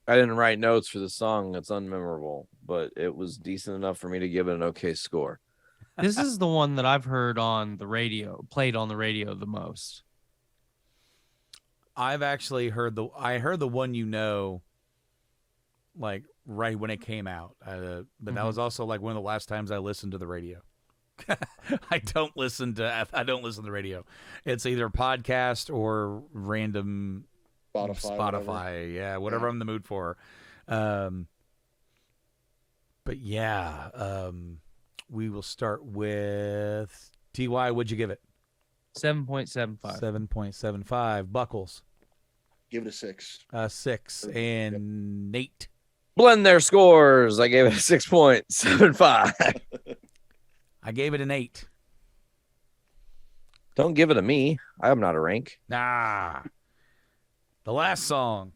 I didn't write notes for the song. That's unmemorable, but it was decent enough for me to give it an okay score. This is the one that I've heard on the radio, played on the radio the most. I've actually heard the one like right when it came out, but that was also like one of the last times I listened to the radio. I don't listen to the radio. It's either podcast or random Spotify, whatever I'm in the mood for. But yeah, we will start with TY. What'd you give it? 7.75. 7.75. Buckles. Give it a 6. 6. And Nate. Blend their scores. I gave it a 6.75. I gave it an 8. Don't give it to me. I'm not a rank. Nah. The last song,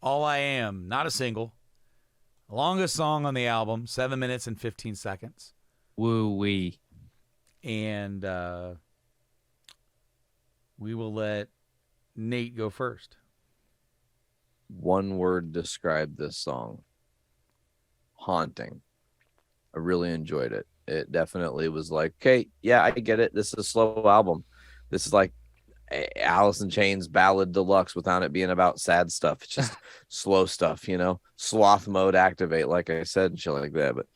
All I Am, not a single. Longest song on the album, 7 minutes and 15 seconds. Woo-wee. And we will let Nate go first. One word described this song. Haunting. I really enjoyed it. It definitely was like, okay, yeah, I get it. This is a slow album. This is like Alice in Chains Ballad Deluxe without it being about sad stuff. It's just slow stuff, sloth mode activate, like I said, and shit like that. But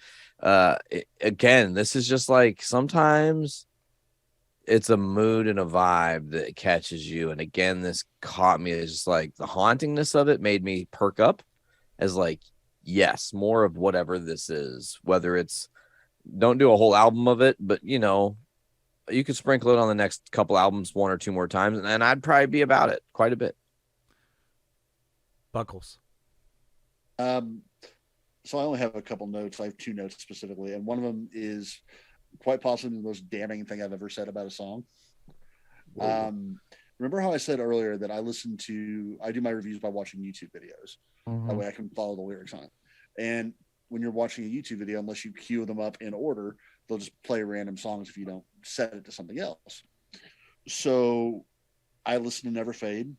again, this is just like sometimes it's a mood and a vibe that catches you. And again, this caught me as just like the hauntingness of it made me perk up as like, yes, more of whatever this is, whether it's don't do a whole album of it, but you could sprinkle it on the next couple albums 1 or 2 more times, and I'd probably be about it quite a bit. Buckles. So I only have a couple notes. I have 2 notes specifically, and one of them is quite possibly the most damning thing I've ever said about a song. Remember how I said earlier that I do my reviews by watching YouTube videos. Mm-hmm. That way I can follow the lyrics on it. And when you're watching a YouTube video, unless you queue them up in order, they'll just play random songs if you don't set it to something else. So I listened to Never Fade,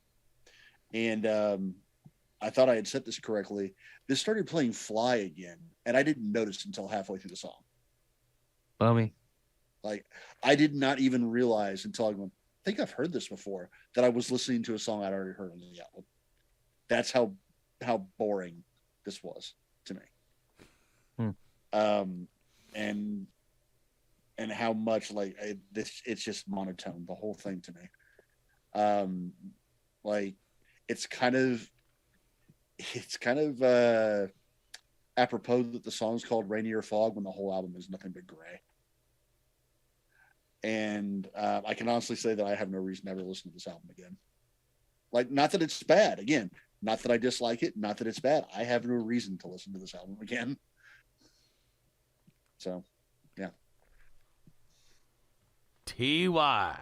and I thought I had set this correctly. This started playing Fly again, and I didn't notice until halfway through the song. Bummy. Like, I did not even realize until I think I've heard this before, that I was listening to a song I'd already heard on the album. That's how boring this was to me. And how much like it's just monotone, the whole thing to me. Like it's kind of apropos that the song's called Rainier Fog when the whole album is nothing but gray. And I can honestly say that I have no reason to ever listen to this album again. Like, not that it's bad, again, not that I dislike it, not that it's bad. I have no reason to listen to this album again. So, yeah. TY.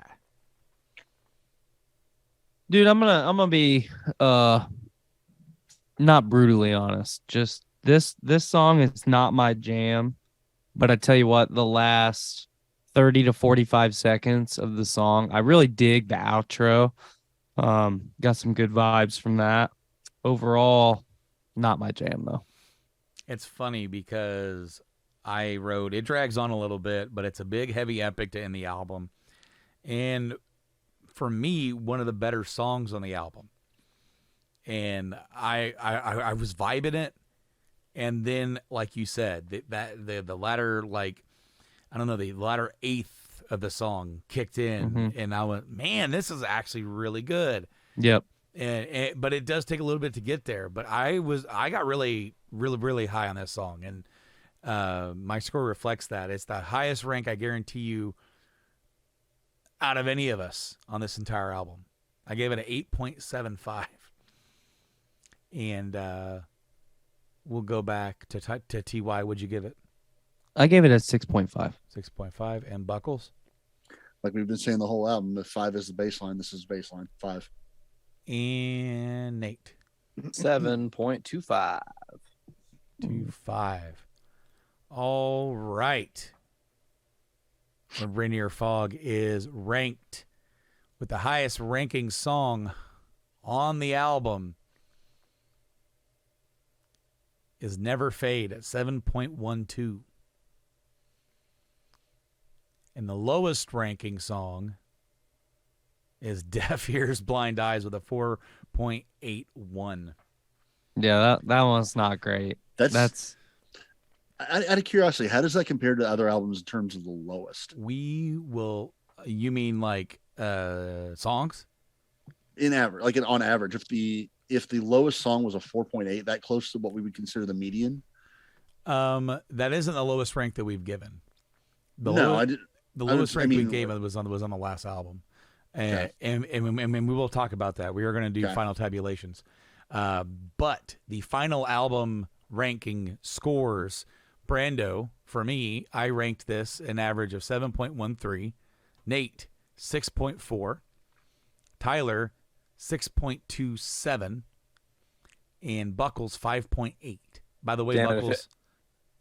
Dude, I'm gonna be not brutally honest, just This song is not my jam, but I tell you what, the last 30 to 45 seconds of the song, I really dig the outro. Got some good vibes from that. Overall, not my jam though. It's funny because I wrote, it drags on a little bit, but it's a big, heavy epic to end the album. And for me, one of the better songs on the album. And I was vibing it. And then, like you said, the latter, like, I don't know, the latter eighth of the song kicked in. And I went, man, this is actually really good. Yep. But it does take a little bit to get there. But I got really, really, really high on this song. And my score reflects that. It's the highest rank, I guarantee you, out of any of us on this entire album. I gave it an 8.75. And we'll go back to TY. What'd you give it? I gave it a 6.5. 6.5. And Buckles? Like we've been saying the whole album, if 5 is the baseline, this is baseline. 5. And Nate? 7.25. 2.5. All right. Rainier Fog is ranked with the highest ranking song on the album is Never Fade at 7.12. And the lowest ranking song is Deaf Ears Blind Eyes with a 4.81. Yeah, that one's not great. That's out of curiosity, how does that compare to other albums in terms of the lowest? You mean like songs? In average, like on average, if the lowest song was a 4.8, that close to what we would consider the median? That isn't the lowest rank that we've given. The lowest rank we gave was on the last album. Okay. And we will talk about that. We are going to do final tabulations. But the final album ranking scores, Brando, for me, I ranked this an average of 7.13. Nate, 6.4. Tyler, 6.27. And Buckles, 5.8. By the way, Damn it, Buckles,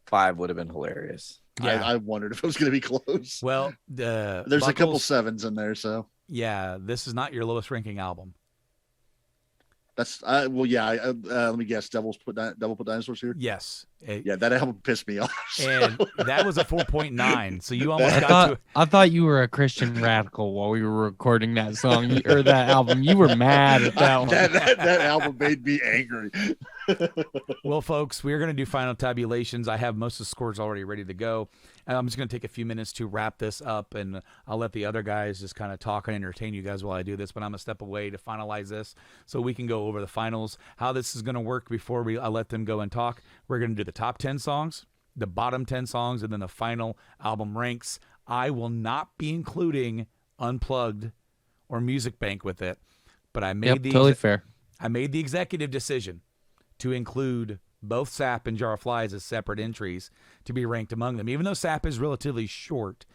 5 would have been hilarious. yeah. I wondered if it was going to be close. Well, there's Buckles, a couple 7s in there, so yeah, this is not your lowest ranking album. that's let me guess. Double put dinosaurs here. Yes. Yeah, that album pissed me off. And that was a 4.9. So you almost got to. I thought you were a Christian radical while we were recording that song or that album. You were mad at that one. that album made me angry. Well, folks, we're going to do final tabulations. I have most of the scores already ready to go. And I'm just going to take a few minutes to wrap this up, and I'll let the other guys just kind of talk and entertain you guys while I do this. But I'm going to step away to finalize this so we can go over the finals, how this is going to work before I let them go and talk. We're going to do the top 10 songs, the bottom 10 songs, and then the final album ranks. I will not be including Unplugged or Music Bank with it, but I made totally fair. I made the executive decision to include both SAP and Jar of Flies as separate entries to be ranked among them. Even though SAP is relatively short,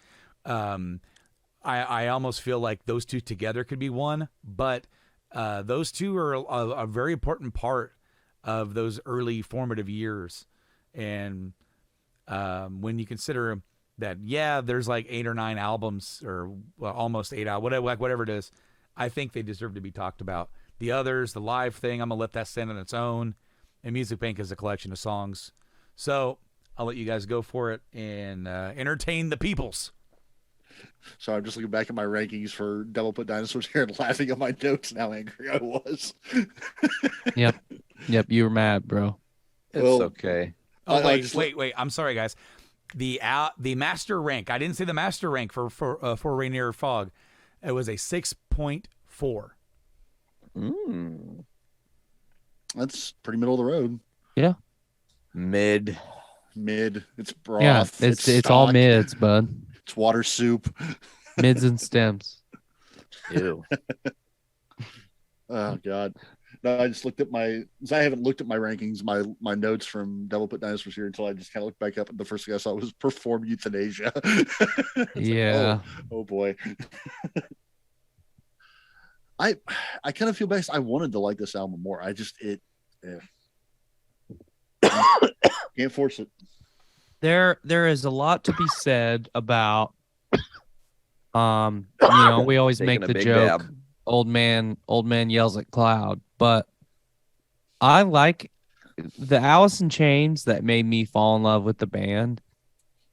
I almost feel like those two together could be one, but those two are a very important part of those early formative years. And when you consider that, yeah, there's like 8 or 9 albums, or almost 8 out, whatever it is, I think they deserve to be talked about. The others, the live thing, I'm going to let that stand on its own. And Music Bank is a collection of songs. So I'll let you guys go for it and entertain the peoples. So I'm just looking back at my rankings for Double Put Dinosaurs here and laughing at my notes and how angry I was. Yep. You were mad, bro. It's Well, okay. Oh, I wait. I'm sorry, guys. The master rank. I didn't say the master rank for Rainier Fog. It was a 6.4. That's pretty middle of the road. Yeah. Mid. It's broth. Yeah, it's all stock, mids, bud. It's water soup. Mids and stems. Ew. Oh God. No, I just looked at I haven't looked at my rankings, my notes from Double Put Dinosaurs here until I just kind of looked back up, and the first thing I saw was Perform Euthanasia. Yeah. Like, oh boy. I kind of feel bad. I wanted to like this album more. I just Can't force it. There is a lot to be said about we always Taking make a the big joke dab. old man yells at cloud, but I like the Alice in Chains that made me fall in love with the band.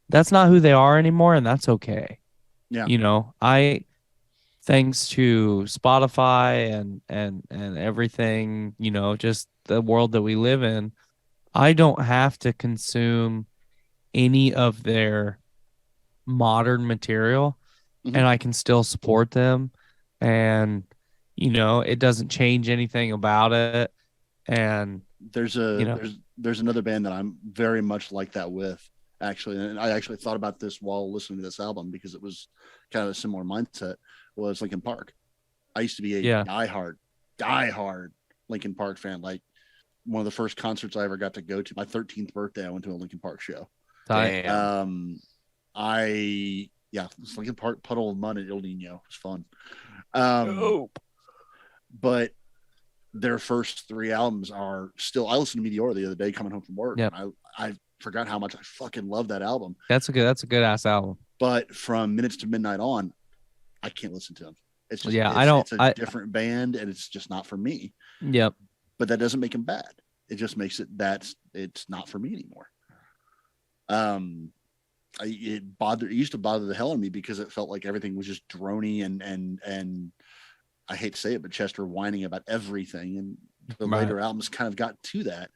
That's not who they are anymore, and that's okay. Yeah. I thanks to Spotify and everything, just the world that we live in, I don't have to consume any of their modern material, Mhm. and I can still support them, and it doesn't change anything about it. And There's there's another band that I'm very much like that with, actually, and I actually thought about this while listening to this album because it was kind of a similar mindset. Was Linkin Park. I used to be a Yeah. diehard Linkin Park fan. Like one of the first concerts I ever got to go to, my 13th birthday, I went to a Linkin Park show. Damn. This Linkin Park Puddle of Mud at El Nino was fun. But their first 3 albums are still. I listened to Meteor the other day coming home from work. Yep. And I forgot how much I fucking love that album. that's a good ass album. But from Minutes to Midnight on, I can't listen to them. It's just, Yeah, it's a different band, and it's just not for me. Yep. But that doesn't make them bad. It just makes it it's not for me anymore. It used to bother the hell out of me because it felt like everything was just drony and I hate to say it, but Chester whining about everything, and the Right. later albums kind of got to that.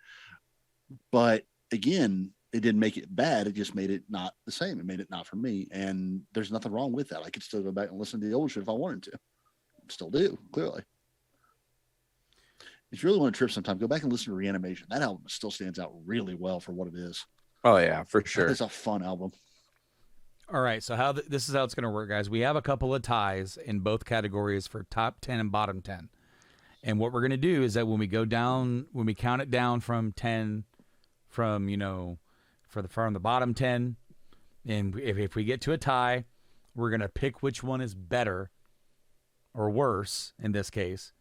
But again, it didn't make it bad. It just made it not the same. It made it not for me. And there's nothing wrong with that. I could still go back and listen to the old shit if I wanted to. Still do, clearly. If you really want to trip sometime, go back and listen to Reanimation. That album still stands out really well for what it is. Oh yeah, for sure. It's a fun album. All right, so this is how it's going to work, guys. We have a couple of ties in both categories for top 10 and bottom 10. And what we're going to do is that when we count it down from 10, from the bottom 10, and if we get to a tie, we're going to pick which one is better or worse in this case.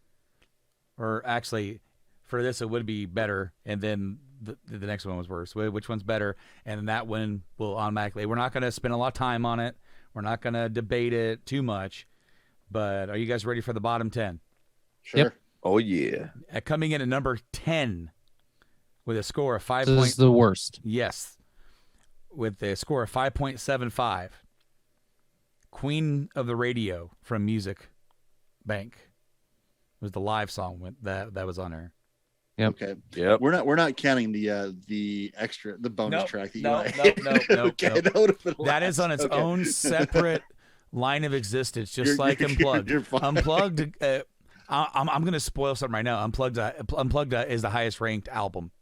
Or actually, for this, it would be better, and then the next one was worse. Which one's better? And then that one will automatically. We're not going to spend a lot of time on it. We're not going to debate it too much. But are you guys ready for the bottom 10? Sure. Yep. Oh yeah. Coming in at number 10 with a score of 5. This is the worst. Yes, with a score of 5.75. Queen of the Radio from Music Bank was the live song that was on there. Yep. Okay. Yep. We're not counting the bonus track that you okay, No. That is on its own separate line of existence, just like Unplugged. You're fine. Unplugged. I'm going to spoil something right now. Unplugged is the highest ranked album,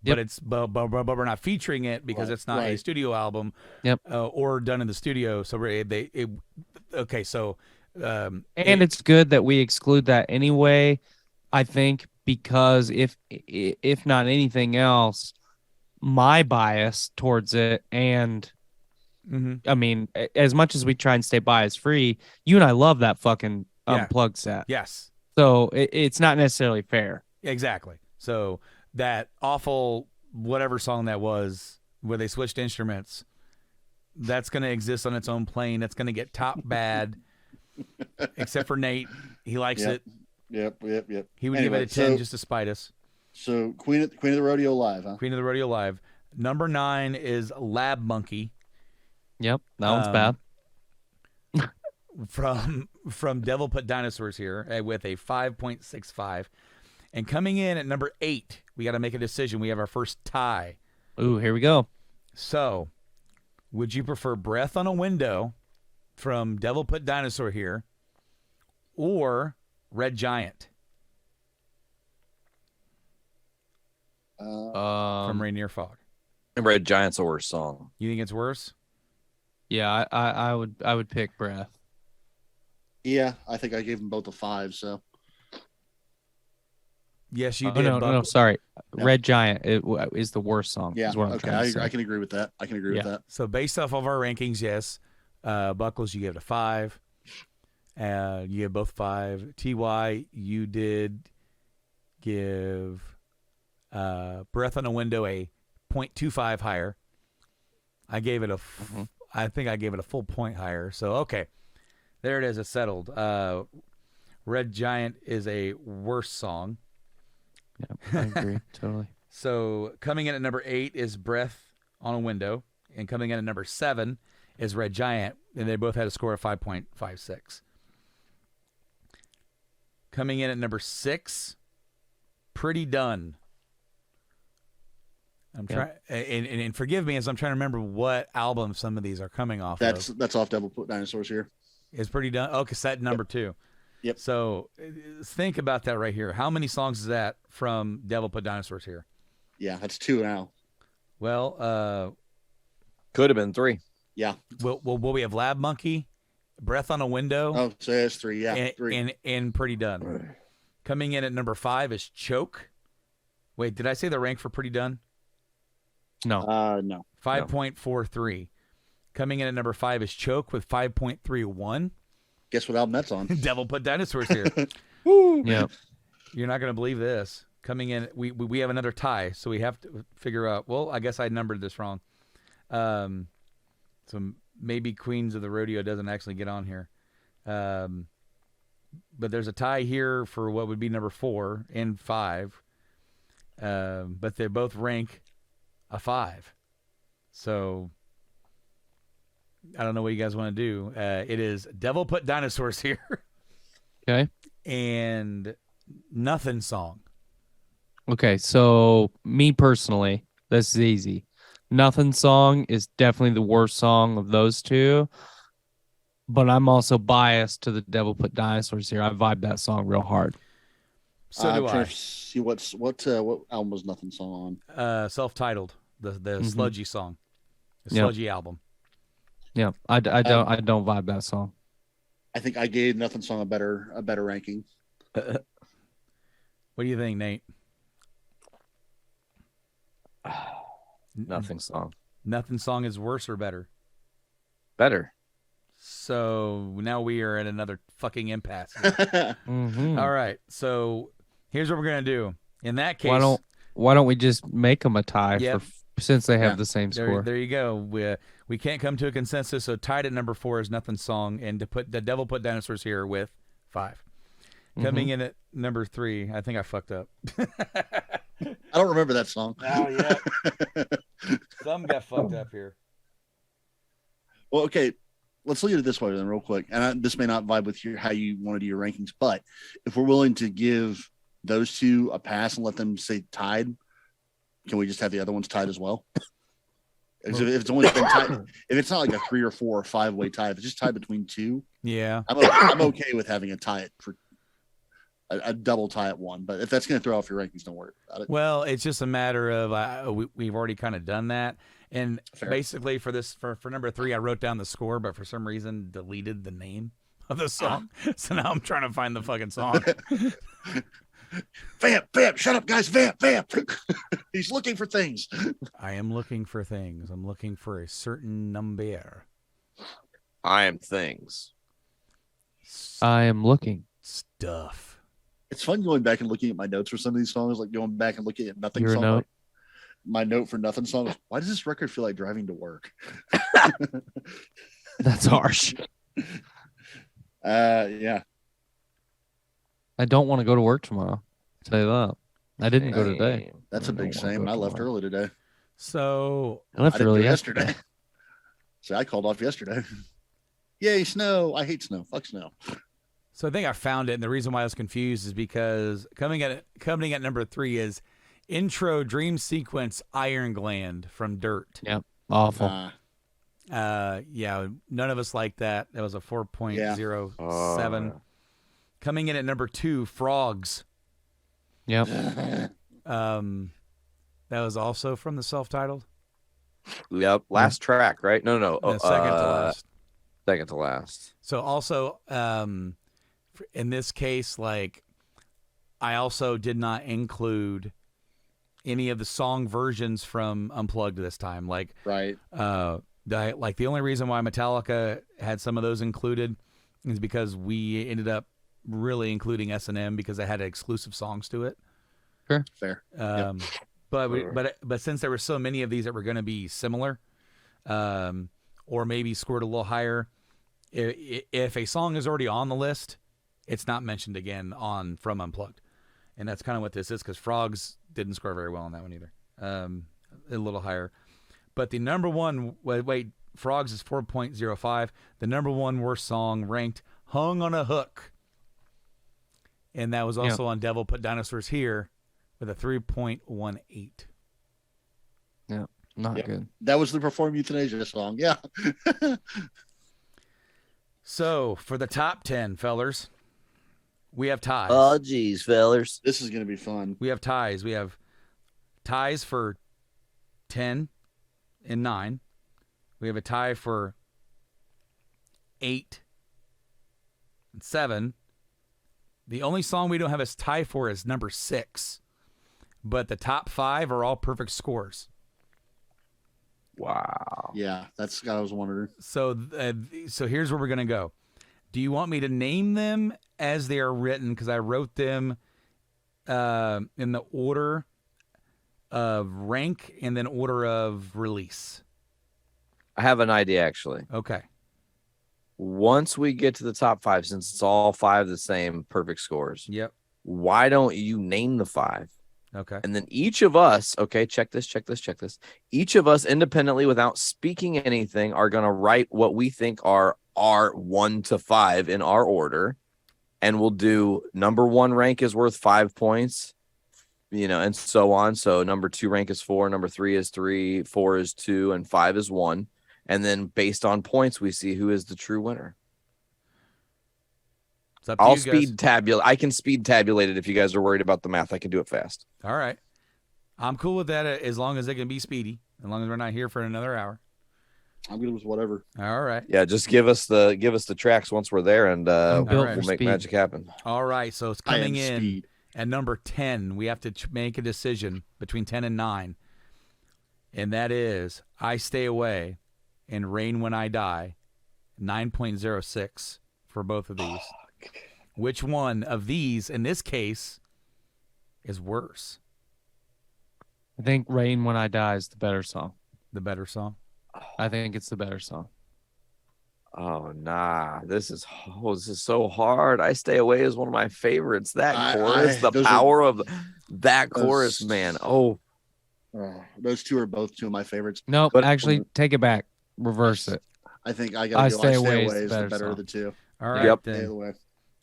Yep. but we're not featuring it because it's not a studio album. Yep. Or done in the studio. So okay. So And it's good that we exclude that anyway, I think, because if not anything else, my bias towards it, and I mean, as much as we try and stay bias free, you and I love that fucking Unplugged set. Yes. So it's not necessarily fair. Exactly. So that awful whatever song that was where they switched instruments, that's going to exist on its own plane. That's going to get top bad, except for Nate. He likes it. Yep. He would give it a 10 just to spite us. So Queen of the Rodeo Live, huh? Queen of the Rodeo Live. Number 9 is Lab Monkey. Yep, that one's bad. From Devil Put Dinosaurs here with a 5.65. And coming in at number 8, we got to make a decision. We have our first tie. Ooh, here we go. So, would you prefer Breath on a Window from Devil Put Dinosaur here or Red Giant from Rainier Fog? And Red Giant's a worse song. You think it's worse? Yeah, I would pick Breath. Yeah, I think I gave them both a 5. So Yes, you did. No, sorry. No. Red Giant is the worst song. yeah, is what I'm okay, trying to say. I can agree with that. With that. So based off of our rankings, yes. Buckles, you gave it a 5. You gave both 5. TY, you did give Breath on a Window a 0.25 higher. I gave it I think I gave it a full point higher. So, okay. There it is. It's settled. Red Giant is a worse song. Yeah, I agree. Totally. So coming in at number 8 is Breath on a Window. And coming in at number 7 is Red Giant. And they both had a score of 5.56. Coming in at number 6, Pretty Done. I'm trying, and forgive me as I'm trying to remember what album some of these are coming off of. That's off Devil Put Dinosaurs here. Is Pretty Done? Oh, cassette number 2. Yep. So think about that right here. How many songs is that from Devil Put Dinosaurs here? Yeah, that's 2 now. Well, Could have been 3. Yeah. will we have Lab Monkey, Breath on a Window, Oh, so that's 3. Yeah, and, 3. and Pretty Done. Coming in at number 5 is Choke. Wait, did I say the rank for Pretty Done? No. No. 5.43. Coming in at number 5 is Choke with 5.31. Guess what album that's on? Devil Put Dinosaurs here. Yeah. You're not going to believe this. Coming in, we have another tie, so we have to figure out. Well, I guess I numbered this wrong. So maybe Queens of the Rodeo doesn't actually get on here. But there's a tie here for what would be number 4 and 5. But they both rank a 5. So I don't know what you guys want to do. It is Devil Put Dinosaurs here. Okay. And Nothing Song. Okay. So me personally, this is easy. Nothing Song is definitely the worst song of those two. But I'm also biased to the Devil Put Dinosaurs here. I vibe that song real hard. So do I'm trying I. to see what album was Nothing Song on. Self-titled, the sludgy song, the Yep. sludgy album. Yeah. I don't vibe that song. I think I gave Nothing Song a better ranking. What do you think, Nate? Nothing song. Nothing Song is worse or better? Better. So now we are at another fucking impasse. Mhm. All right. So here's what we're gonna do. In that case, Why don't we just make them a tie Yep. since they have Yeah. the same score? there you go. We can't come to a consensus. So tied at number 4 is Nothing Song, and to put the Devil Put Dinosaurs here with 5. Coming in at number 3, I think I fucked up. I don't remember that song. Oh yeah. Some got fucked up here. Well, okay. Let's look at it this way then, real quick. And this may not vibe with how you want to do your rankings, but if we're willing to give those two a pass and let them say tied, can we just have the other ones tied as well? If it's only been tied, if it's not like a 3 or 4 or 5 way tie, if it's just tied between 2, Yeah. I'm okay with having a tie it for a double tie at 1. But if that's going to throw off your rankings, don't worry about it. Well, it's just a matter of we've already kind of done that, and Fair. basically for this for number 3, I wrote down the score, but for some reason deleted the name of the song. So now I'm trying to find the fucking song. Vamp, shut up, guys. Vamp. He's looking for things. I am looking for things. I'm looking for a certain number. I am things. I am looking. Stuff. It's fun going back and looking at my notes for some of these songs, like going back and looking at Nothing Your Song. note? Like, my note for Nothing Song is, why does this record feel like driving to work? That's harsh. Yeah. I don't want to go to work tomorrow. I'll tell you that. I didn't go today. That's a big don't wanna shame. go I left tomorrow. early today. So I left I didn't early go yesterday. So I called off yesterday. Yay, snow. I hate snow. Fuck snow. So I think I found it, and the reason why I was confused is because coming at number 3 is Intro Dream Sequence Iron Gland from Dirt. Yep. Awful. Yeah, none of us like that. That was a 4.07. Coming in at number 2, Frogs. Yep. That was also from the self-titled. Yep. Last track, right? No. Second to last. Second to last. So also, in this case, like, I also did not include any of the song versions from Unplugged this time. Like, Right. the only reason why Metallica had some of those included is because we ended up really including S&M because it had exclusive songs to it. Fair. Um, But since there were so many of these that were going to be similar, or maybe scored a little higher, if a song is already on the list, it's not mentioned again on From Unplugged, and that's kind of what this is, because Frogs didn't score very well on that one either, a little higher. But the number one, Frogs is 4.05. The number one worst song ranked, "Hung on a Hook," and that was also on Devil Put Dinosaurs Here with a 3.18. Yeah, not good. That was the Perform Euthanasia song. Yeah. So for the top 10, fellers, we have ties. Oh, geez, fellers. This is going to be fun. We have ties. We have ties for 10 and 9. We have a tie for 8 and 7. The only song we don't have a tie for is number 6. But the top 5 are all perfect scores. Wow. Yeah, that's what I was wondering. So here's where we're going to go. Do you want me to name them as they are written? Because I wrote them in the order of rank and then order of release. I have an idea, actually. Okay. Once we get to the top 5, since it's all 5 the same perfect scores, Yep. why don't you name the 5? Okay. And then each of us, okay, check this. Each of us independently, without speaking anything, are going to write what we think are our 1 to 5 in our order. And we'll do number 1 rank is worth 5 points, and so on. So number 2 rank is 4, number 3 is 3, 4 is 2, and 5 is 1. And then based on points, we see who is the true winner. It's up to I'll you guys. speed tabulate. I can speed tabulate it if you guys are worried about the math. I can do it fast. All right. I'm cool with that as long as it can be speedy, as long as we're not here for another hour. I'm good with whatever. All right. Yeah, just give us the tracks once we're there, and built we'll for make speed. magic happen. All right. So it's I am coming in speed. at number 10. We have to make a decision between 10 and 9. And that is I Stay Away and Rain When I Die, 9.06 for both of these. Which one of these, in this case, is worse? I think Rain When I Die is the better song. The better song? I think it's the better song. Oh nah, this is so hard. I Stay Away is one of my favorites. That chorus, the those power of that those- chorus, man. Oh, Those two are both two of my favorites. No, But- actually, take it back. Reverse it. I think I got to go. I Stay Away is the better song. of the two. All right. Yep. Stay Then. away.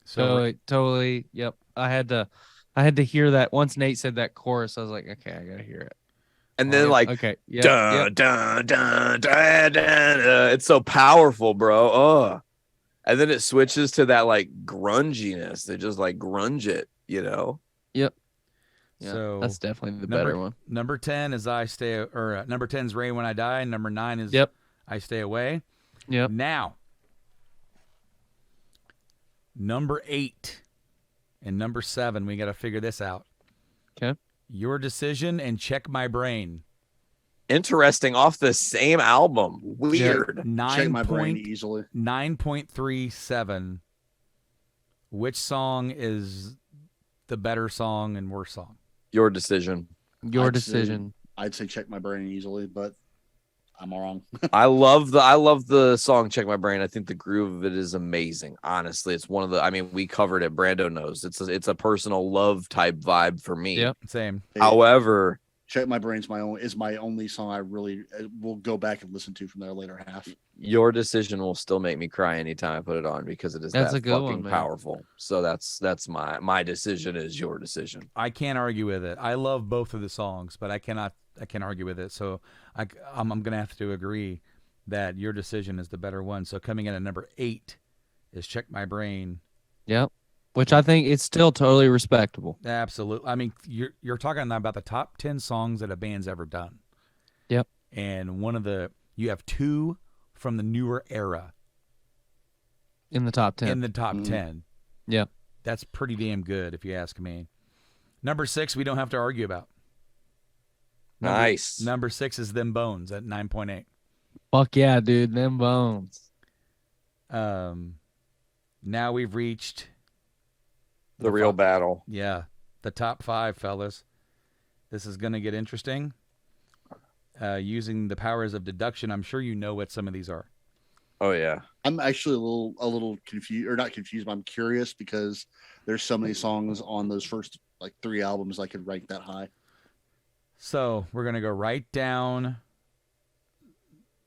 So Totally. Yep. I had to hear that. Once Nate said that chorus, I was like, okay, I gotta hear it. and then like okay, yeah, dun, dun, dun, dun, dun, it's so powerful, bro. Oh, and then it switches to that like grunginess. They just like grunge it, yeah, So that's definitely the number- better one. number 10 is number 10 is Rain When I Die. And number 9 is Yep. I Stay Away. Yep. Now, number 8 and number 7, we got to figure this out. Okay. Your Decision and Check My Brain. Interesting. Off the same album. Weird. Check my brain easily. 9.37. Which song is the better song and worst song? Your Decision. Your I'd decision. I'd say check my brain easily, but I'm wrong. I love the song Check My Brain. I think the groove of it is amazing. Honestly, it's one of the we covered it. Brando knows. It's a personal love type vibe for me. Yep. Same. However, Check my brain's my only song I really will go back and listen to from their later half. Your Decision will still make me cry anytime I put it on because it is That's that a good fucking one, man. powerful. So that's my decision is Your Decision. I can't argue with it. I love both of the songs, but I can't argue with it. So I'm going to have to agree that Your Decision is the better one. So coming in at number 8 is Check My Brain. Yep. Which I think it's still totally respectable. Absolutely. I mean, you're talking about the top 10 songs that a band's ever done. Yep. And you have 2 from the newer era In the top 10. in the top 10. Yep. That's pretty damn good if you ask me. Number 6, we don't have to argue about. Nice. Number 6 is Them Bones at 9.8. Fuck yeah, dude. Them bones. Now we've reached The real battle. the top 5, fellas. This is going to get interesting. Using the powers of deduction, I'm sure you know what some of these are. Oh yeah. I'm actually a little confused, or not confused, but I'm curious because there's so many songs on those first like 3 albums I could rank that high. So we're going to go right down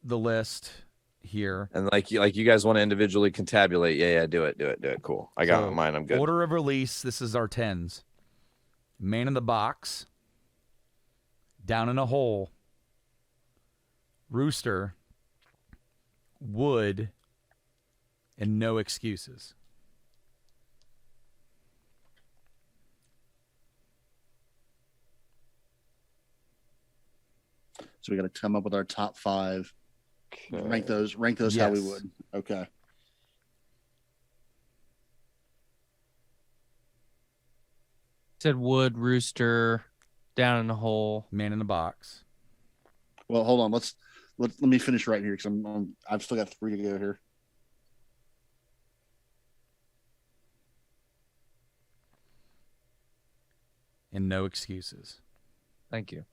the list here. And like you guys want to individually contabulate. Yeah, do it. Cool. I got So, mine. I'm good. Order of release, this is our 10s. Man in the Box, Down in a Hole, Rooster, Wood, and No Excuses. So we got to come up with our top 5. Rank those how we Yes. would. Okay. Said Wood, Rooster, Down in the Hole. Man in the Box. Well, hold on. Let me finish right here because I've still got 3 to go here. And No Excuses. Thank you.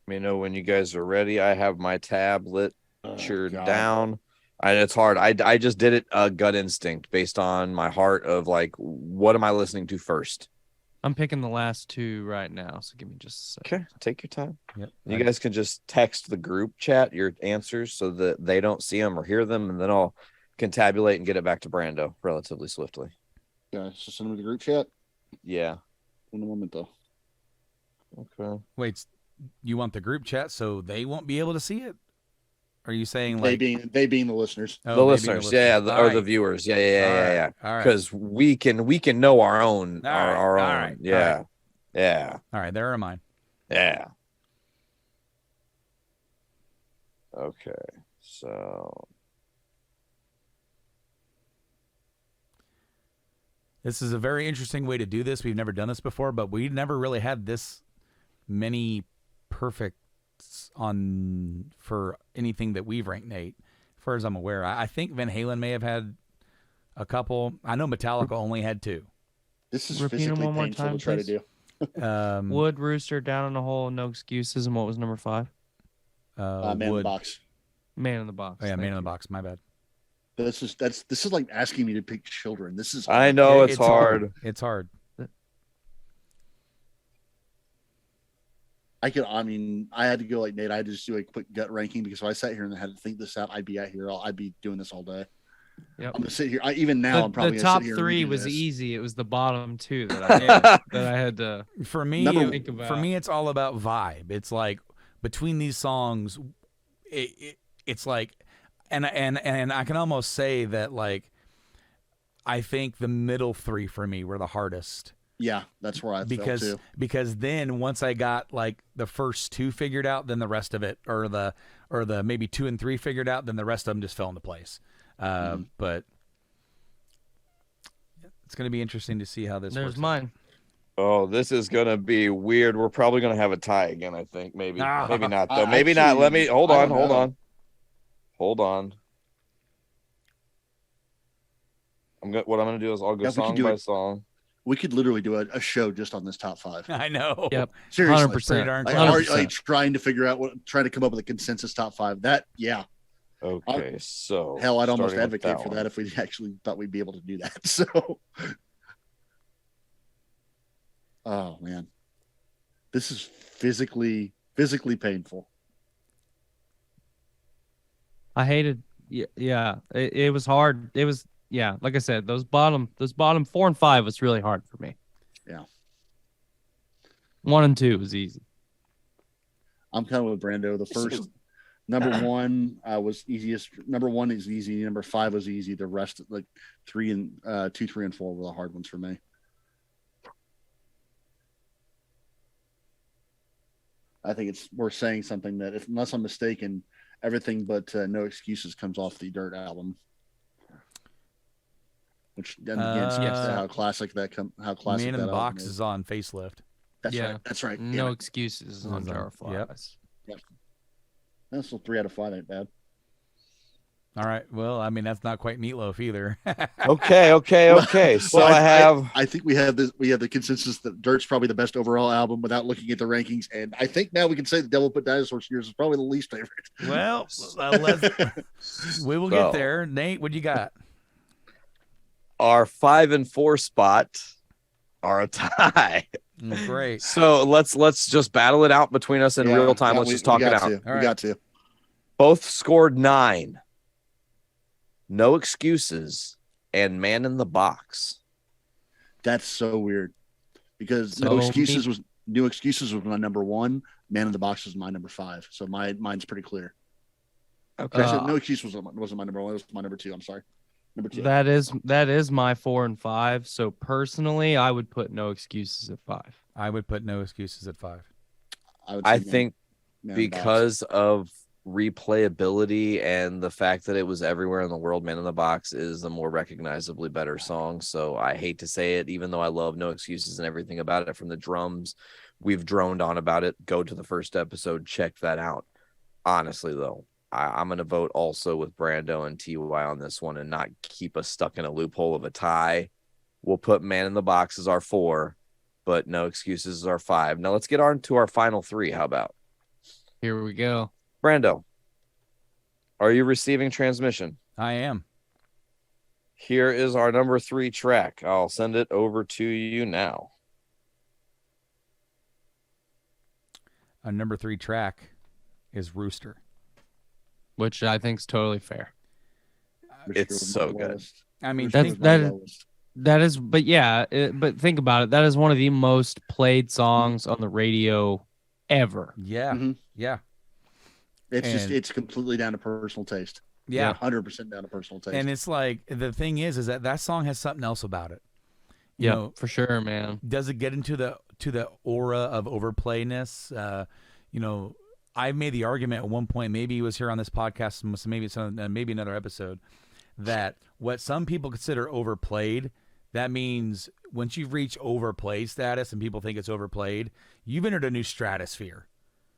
Let me know when you guys are ready. I have my tablet God. down. And it's hard. I just did it gut instinct based on my heart of like, what am I listening to first? I'm picking the last 2 right now, so give me just a second. Okay, take your time. Yep. You guys can just text the group chat your answers so that they don't see them or hear them, and then I'll contabulate and get it back to Brando relatively swiftly. Yeah, so send them to the group chat Yeah. in a moment though. Okay. Wait, you want the group chat so they won't be able to see it? Are you saying They like being the listeners. Oh, The they being listeners, yeah, All or right. the viewers, yeah. All right. Because we can know our own, All our right, own, all right, yeah, yeah, All right, there are mine. yeah. Okay, so This is a very interesting way to do this. We've never done this before, but we never really had this many perfects on for anything that we've ranked, Nate. As far as I'm aware, I think Van Halen may have had a couple. I know Metallica only had 2. This is Repeat 'em physically one more painful time, to try please. to do. Wood, Rooster, Down in the Hole, No Excuses, and what was number 5? Man in the Wood. Box. Man in the Box. Oh yeah, Thank Man in the you. Box. My bad. This is like asking me to pick children. This is I know it's hard. It's hard. I had to go like Nate. I had to just do a quick gut ranking because if I sat here and had to think this out, I'd be doing this all day. Yep. I'm gonna sit here. Even now, I'm probably The gonna top sit here 3 and redo was this. easy. It was the bottom 2 that I had to For me, think about. for me, it's all about vibe. It's like between these songs, it's like, and I can almost say that like, I think the middle 3 for me were the hardest. Yeah, that's where I felt too. Because then once I got like the first 2 figured out, then the rest of it, or the maybe 2 and 3 figured out, then the rest of them just fell into place. But it's going to be interesting to see how this There's works out. mine. Oh, this is gonna be weird. We're probably gonna have a tie again. I think maybe not though. I Maybe not. actually- Let me hold I on. don't know. Hold on. What I'm gonna do is I'll go Yeah, we can song do by it. song. We could literally do a show just on this top 5. I know. Yep. Seriously, 100%. Pretty darn Like, close. like trying to figure out trying to come up with a consensus top 5. That Okay, so hell, I'd almost starting with advocate for one. that if we actually thought we'd be able to do that. So, oh man, this is physically painful. I hated. Yeah. It was hard. It was like I said, those bottom 4 and 5 was really hard for me. Yeah. 1 and 2 was easy. I'm kind of with Brando. The first number 1 was easiest. Number 1 is easy. Number 5 was easy. The rest, like 2, 3, and 4 were the hard ones for me. I think it's worth saying something that, unless I'm mistaken, everything but No Excuses comes off the Dirt album. Which then again speaks to how classic how classic Man in that the album Box is. is on Facelift. That's Yeah. right. That's right. No Yeah. Excuses on on- Jar of yep. Flies. That's still 3 out of 5 ain't bad. All right. Well, I mean, that's not quite Meatloaf either. Okay. So Well, I have I think we have this. We have the consensus that Dirt's probably the best overall album without looking at the rankings, and I think now we can say the Devil Put Dinosaurs Here is probably the least favorite. Well, we will So- get there. Nate, what you got? our 5 and 4 spot are a tie. Great. So let's just battle it out between us in Yeah, real time. yeah, Let's we- just talk we it got out. to. All We right. got to. Both scored 9. No Excuses and Man in the Box. That's so weird because So New Excuses was my number 1. Man in the Box was my number 5. So mine's pretty clear. Okay. Actually, No Excuse wasn't my number 1. It was my number 2. I'm sorry. Number 2. That is my 4 and 5. So personally, I would put No Excuses at 5. I would put No Excuses at 5. would say I Man- think Man in the Box. because of replayability and the fact that it was everywhere in the world, Man in the Box is the more recognizably better song. So I hate to say it, even though I love No Excuses and everything about it, from the drums, we've droned on about it. Go to the first episode, check that out. Honestly, though, I'm going to vote also with Brando and TY on this one and not keep us stuck in a loophole of a tie. We'll put Man in the Box as our 4, but No Excuses as our 5. Now let's get on to our final 3. How about Here we go. Brando? Are you receiving transmission? I am. Here is our number 3 track. I'll send it over to you now. Our number 3 track is Rooster. Which I think is totally fair. It's was so my good. lowest. I mean, Rooster That's- was my that- lowest. That is, but yeah, but think about it. That is one of the most played songs on the radio ever. yeah, Mhm. yeah, It's And- it's completely down to personal taste. yeah. 100% down to personal taste. And it's like the thing is that song has something else about it. You Yeah, know, for sure, man. does it get into the aura of overplayness? You know, I made the argument at one point, maybe he was here on this podcast, maybe another episode, that what some people consider overplayed, that means once you've reached overplayed status and people think it's overplayed, you've entered a new stratosphere.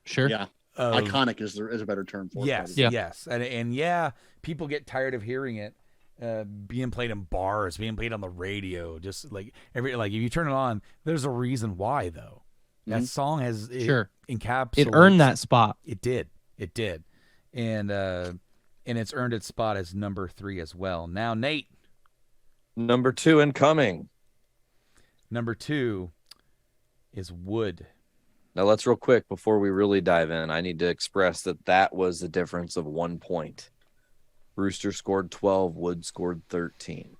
Sure. yeah, of- iconic is a better term for it. Yes, probably. Yeah. yes, and yeah, people get tired of hearing it being played in bars, being played on the radio. Just like if you turn it on, there's a reason why though. That song has Sure. encapsulates. It earned that spot. It did, and it's earned its spot as number 3 as well. Now, Nate, Number 2 incoming. number 2 is Wood. Now let's real quick before we really dive in. I need to express that was a difference of 1 point. Rooster scored 12. Wood scored 13.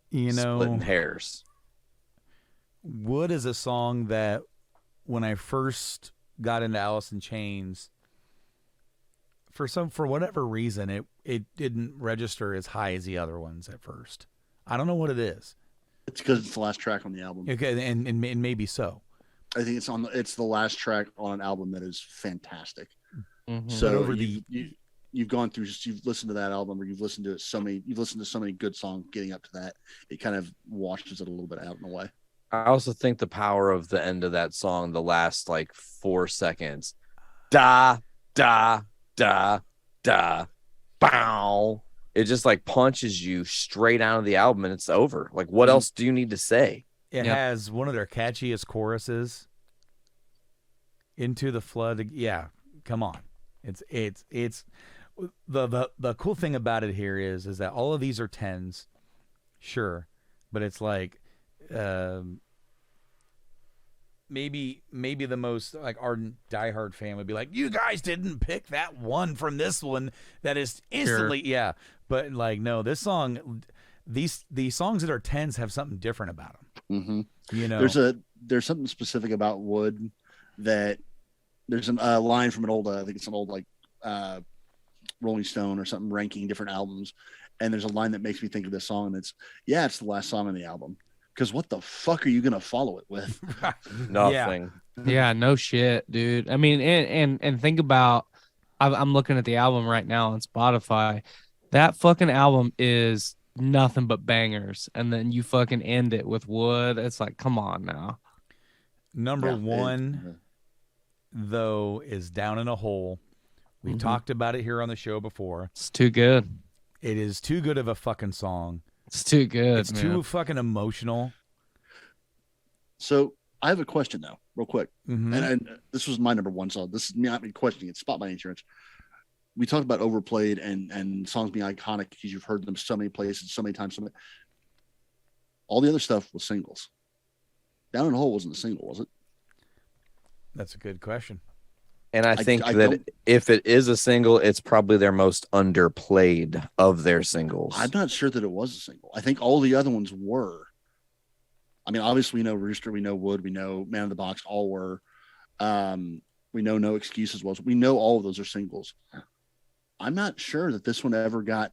You know, Splitting hairs. Wood is a song that when I first got into Alice in Chains, for whatever reason, it didn't register as high as the other ones at first. I don't know what it is. It's because it's the last track on the album. Okay, and maybe so. I think it's the last track on an album that is fantastic. Mhm. So over you've gone through, you've listened to that album, or you've listened to so many good songs getting up to that. It kind of washes it a little bit out in a way. I also think the power of the end of that song, the last like 4 seconds, da da da da, bow. It just like punches you straight out of the album, and it's over. Like, what else do you need to say? It Yep. has one of their catchiest choruses. Into the Flood. Yeah, come on. It's the cool thing about it here is that all of these are 10s, sure, but it's like maybe the most like ardent diehard fan would be like, you guys didn't pick that one from this one that is instantly yeah, but like no, this song, these songs that are 10s have something different about them. Mm-hmm. You know, There's something specific about Wood that there's a line from an old I think it's an old like Rolling Stone or something ranking different albums, and there's a line that makes me think of this song, and it's the last song on the album, because what the fuck are you gonna follow it with? Nothing. Yeah, no shit, dude. I mean, and think about, I'm looking at the album right now on Spotify. That fucking album is nothing but bangers, and then you fucking end it with Wood. It's like, come on now. number Yeah, one though is Down in a Hole, We've talked about it here on the show before. It's too good. It is too good of a fucking song. It's too good. It's man. too fucking emotional. So I have a question though, real quick. Mhm. And this was my number one song. This is not me questioning it. Spot My Insurance. We talked about overplayed and songs being iconic because you've heard them so many places, so many times. All the other stuff was singles. Down in the Hole wasn't a single, was it? That's a good question. And I think I that don't- if it is a single, it's probably their most underplayed of their singles. I'm not sure that it was a single. I think all the other ones were. I mean, obviously we know Rooster, we know Wood, we know Man in the Box, all were. We know No Excuses was. We know all of those are singles. I'm not sure that this one ever got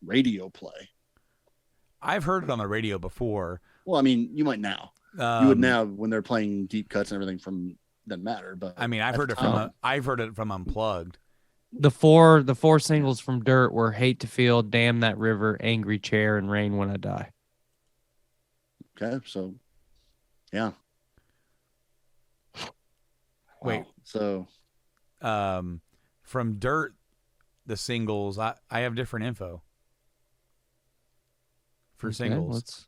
radio play. I've heard it on the radio before. Well, I mean, you might now. You would now when they're playing deep cuts and everything from doesn't matter. But I mean, I've heard it from Unplugged. The four singles from Dirt were Hate to Feel, Damn That River, Angry Chair, and Rain When I Die. Okay, so yeah. Wait. Wow. So From Dirt, the singles, I have different info for Okay, singles.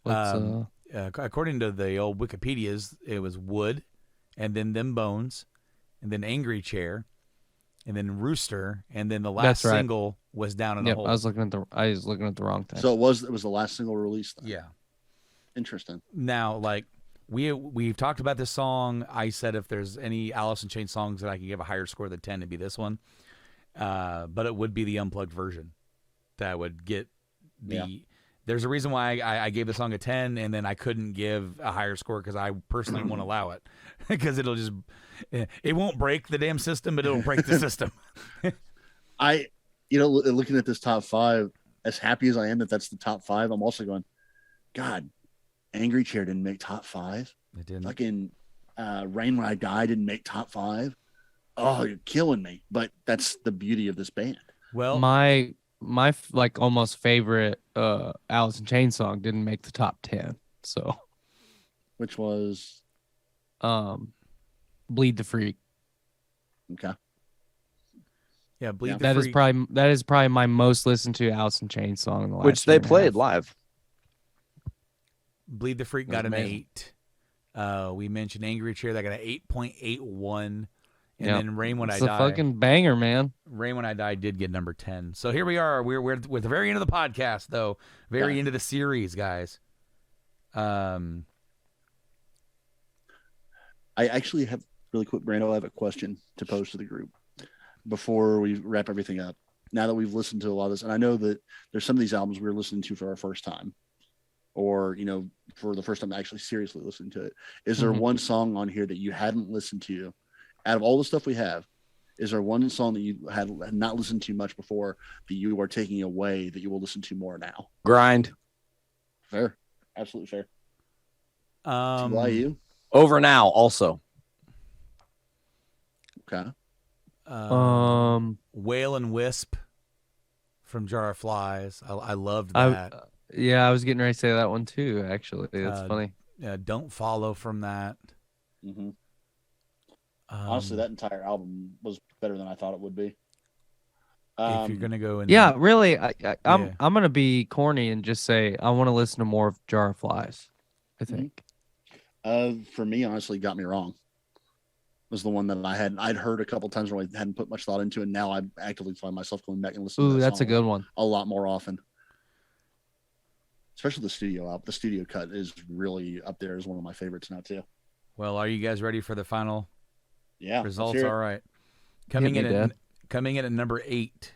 let's According to the old Wikipedias, it was Wood, and then Them Bones, and then Angry Chair, and then Rooster, and then the last That's right. single was Down in the Yep, Hole. I was looking at the wrong thing. so it was the last single release then. Yeah. Interesting. Now, like we've talked about this song. I said if there's any Alice in Chains songs that I could give a higher score than 10, it'd be this one. But it would be the unplugged version that would get the. Yeah. There's a reason why I gave the song a 10, and then I couldn't give a higher score because I personally won't allow it because it won't break the damn system, but it'll break the system. Looking at this top five, as happy as I am that that's the top five, I'm also going, God, Angry Chair didn't make top five. It didn't. Fucking Rain When I Die didn't make top five. Oh, you're killing me. But that's the beauty of this band. Well, my like almost favorite Alice in Chains song didn't make the top 10. So Which was Bleed the Freak. okay. yeah, Bleed Yeah. the Freak. That is probably my most listened to Alice in Chains song in the last which year they and a played half. live. Bleed the Freak That got was an amazing. 8. We mentioned Angry Chair that got an 8.81, and Yep. then Rain When It's I a Die. fucking banger, man. Rain When I Die did get number 10. So here we are. We're with the very end of the podcast, though. Very Yeah. end of the series, guys. I actually have really quick, Brando. I have a question to pose to the group before we wrap everything up. Now that we've listened to a lot of this, and I know that there's some of these albums we're listening to for our first time, or for the first time actually seriously listening to it. Is there Mhm. one song on here that you hadn't listened to? Out of all the stuff we have, is there one song that you had not listened to much before that you are taking away that you will listen to more now? Grind Fair, absolutely fair. Um, TYU, over now also. okay. Whale and Wisp from Jar of Flies. I loved I- that. Yeah, I was getting ready to say that one too. Actually, that's funny. Don't Follow from that. Mm-hmm. Um, Honestly, that entire album was better than I thought it would be. if you're gonna go in, Yeah, really. I'm Yeah. I'm gonna be corny and just say I want to listen to more of Jar of Flies. I think. For me, honestly, Got Me Wrong was the one that I'd heard a couple times where I hadn't put much thought into, and now I actively find myself going back and listening. Ooh, to that that's a song good one. a lot more often. Especially the studio album. The studio cut is really up there as one of my favorites now too. Well, are you guys ready for the final Yeah, let's results? hear it. All right. Coming Hit in me, at Dad. coming in at number 8.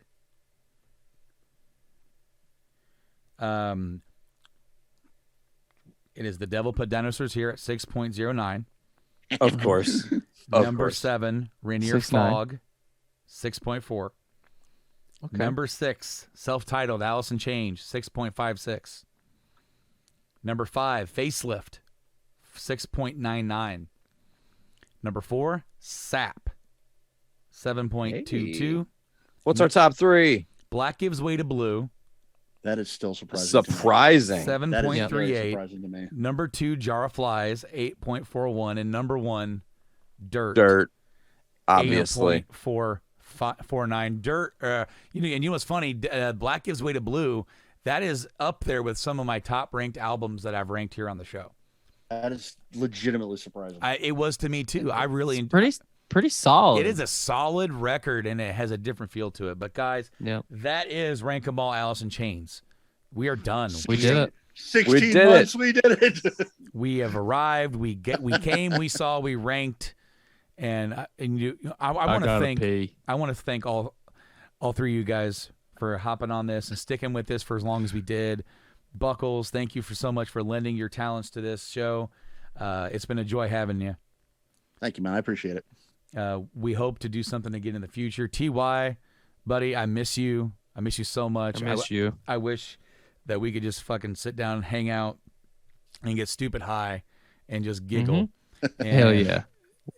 It is The Devil Put Dinosaurs Here at 6.09. Of course. Of Number course. 7, Rainier 6.9. Fog, 6.4. Okay. Number 6, self-titled Alice in Chains, 6.56. Number 5, Facelift, 6.99. Number 4, Sap, 7.22. What's our top three? Black Gives Way to Blue, That is still surprising. to me. Surprising. That is very 7.38. surprising to me. Number 2, Jar of Flies, 8.41. And number 1, Dirt, Dirt, obviously. 8.45. 49. Dirt. And you know what's funny? Black Gives Way to Blue. That is up there with some of my top ranked albums that I've ranked here on the show. That is legitimately surprising. It was to me too. I really Pretty solid. It is a solid record, and it has a different feel to it. But guys, that is Rank 'em All, Alice in Chains. We are done. We did it. 16 months, we did it. We have arrived. We came. We saw. We ranked, and I want to thank all three of you guys for hopping on this and sticking with this for as long as we did. Buckles, thank you so much for lending your talents to this show. It's been a joy having you. Thank you, man. I appreciate it. We hope to do something again in the future. TY, buddy, I miss you. I miss you so much. I miss you. I wish that we could just fucking sit down and hang out and get stupid high and just giggle. And, Hell yeah.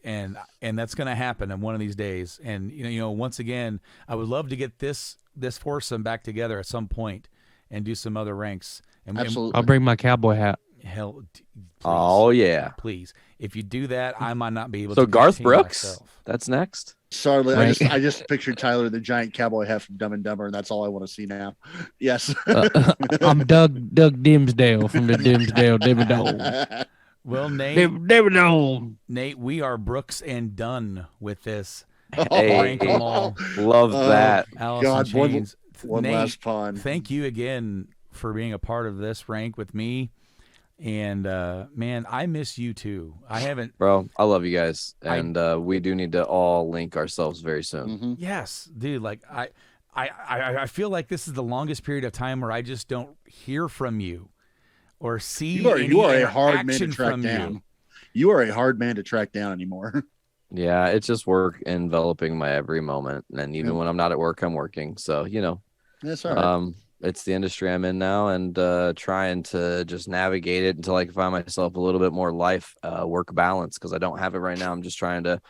And that's going to happen in one of these days. And, once again, I would love to get this foursome back together at some point and do some other ranks. And Absolutely. I'll bring my cowboy hat. Hell, please, Oh yeah. please. If you do that, I might not be able So to. Garth continue Brooks, myself. that's next. Sorry, Right. I just pictured Tyler the giant cowboy hat from Dumb and Dumber, and that's all I want to see now. Yes. I'm Doug Dimsdale from the Dimsdale Dimmadome. Well, Nate, Dimmadome. Nate, we are Brooks and done with this. Hey, Rank 'em all. love that. Alice God, in Chains. one Nate, last pun. thank you again for being a part of this rank with me. And man, I miss you too. I haven't. Bro, I love you guys, and we do need to all link ourselves very soon. Mhm. Yes, dude. Like I feel like this is the longest period of time where I just don't hear from you or see. You are any a hard man to interaction track from down. you. You are a hard man to track down anymore. Yeah, it's just work enveloping my every moment, and even Yep. when I'm not at work, I'm working. So That's all right. it's the industry I'm in now, and trying to just navigate it until I can find myself a little bit more life work balance, because I don't have it right now. I'm just trying to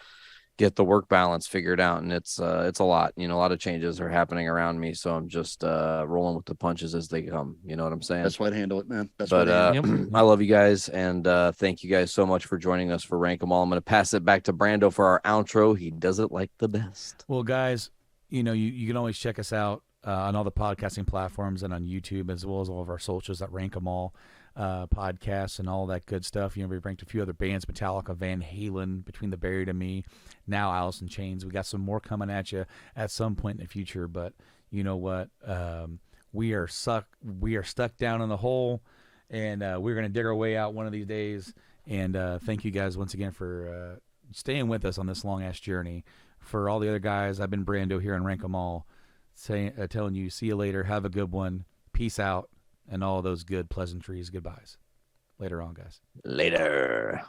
get the work balance figured out, and it's a lot. A lot of changes are happening around me, so I'm just rolling with the punches as they come. You know what I'm saying? That's why I'd handle it, man. That's But why I'd handle I love you guys, and thank you guys so much for joining us for Rank 'em All. I'm going to pass it back to Brando for our outro. He does it like the best. Well, guys, you can always check us out on all the podcasting platforms and on YouTube, as well as all of our socials at Rank 'em All podcasts and all that good stuff. We've ranked a few other bands: Metallica, Van Halen, Between the Buried and Me, now Alice in Chains. We got some more coming at you at some point in the future. But you know what? We are stuck down in the hole, and we're gonna dig our way out one of these days. And thank you guys once again for staying with us on this long ass journey. For all the other guys, I've been Brando here on Rank 'em All, telling you, see you later, have a good one, peace out, and all those good pleasantries. Goodbyes. Later on, guys. Later.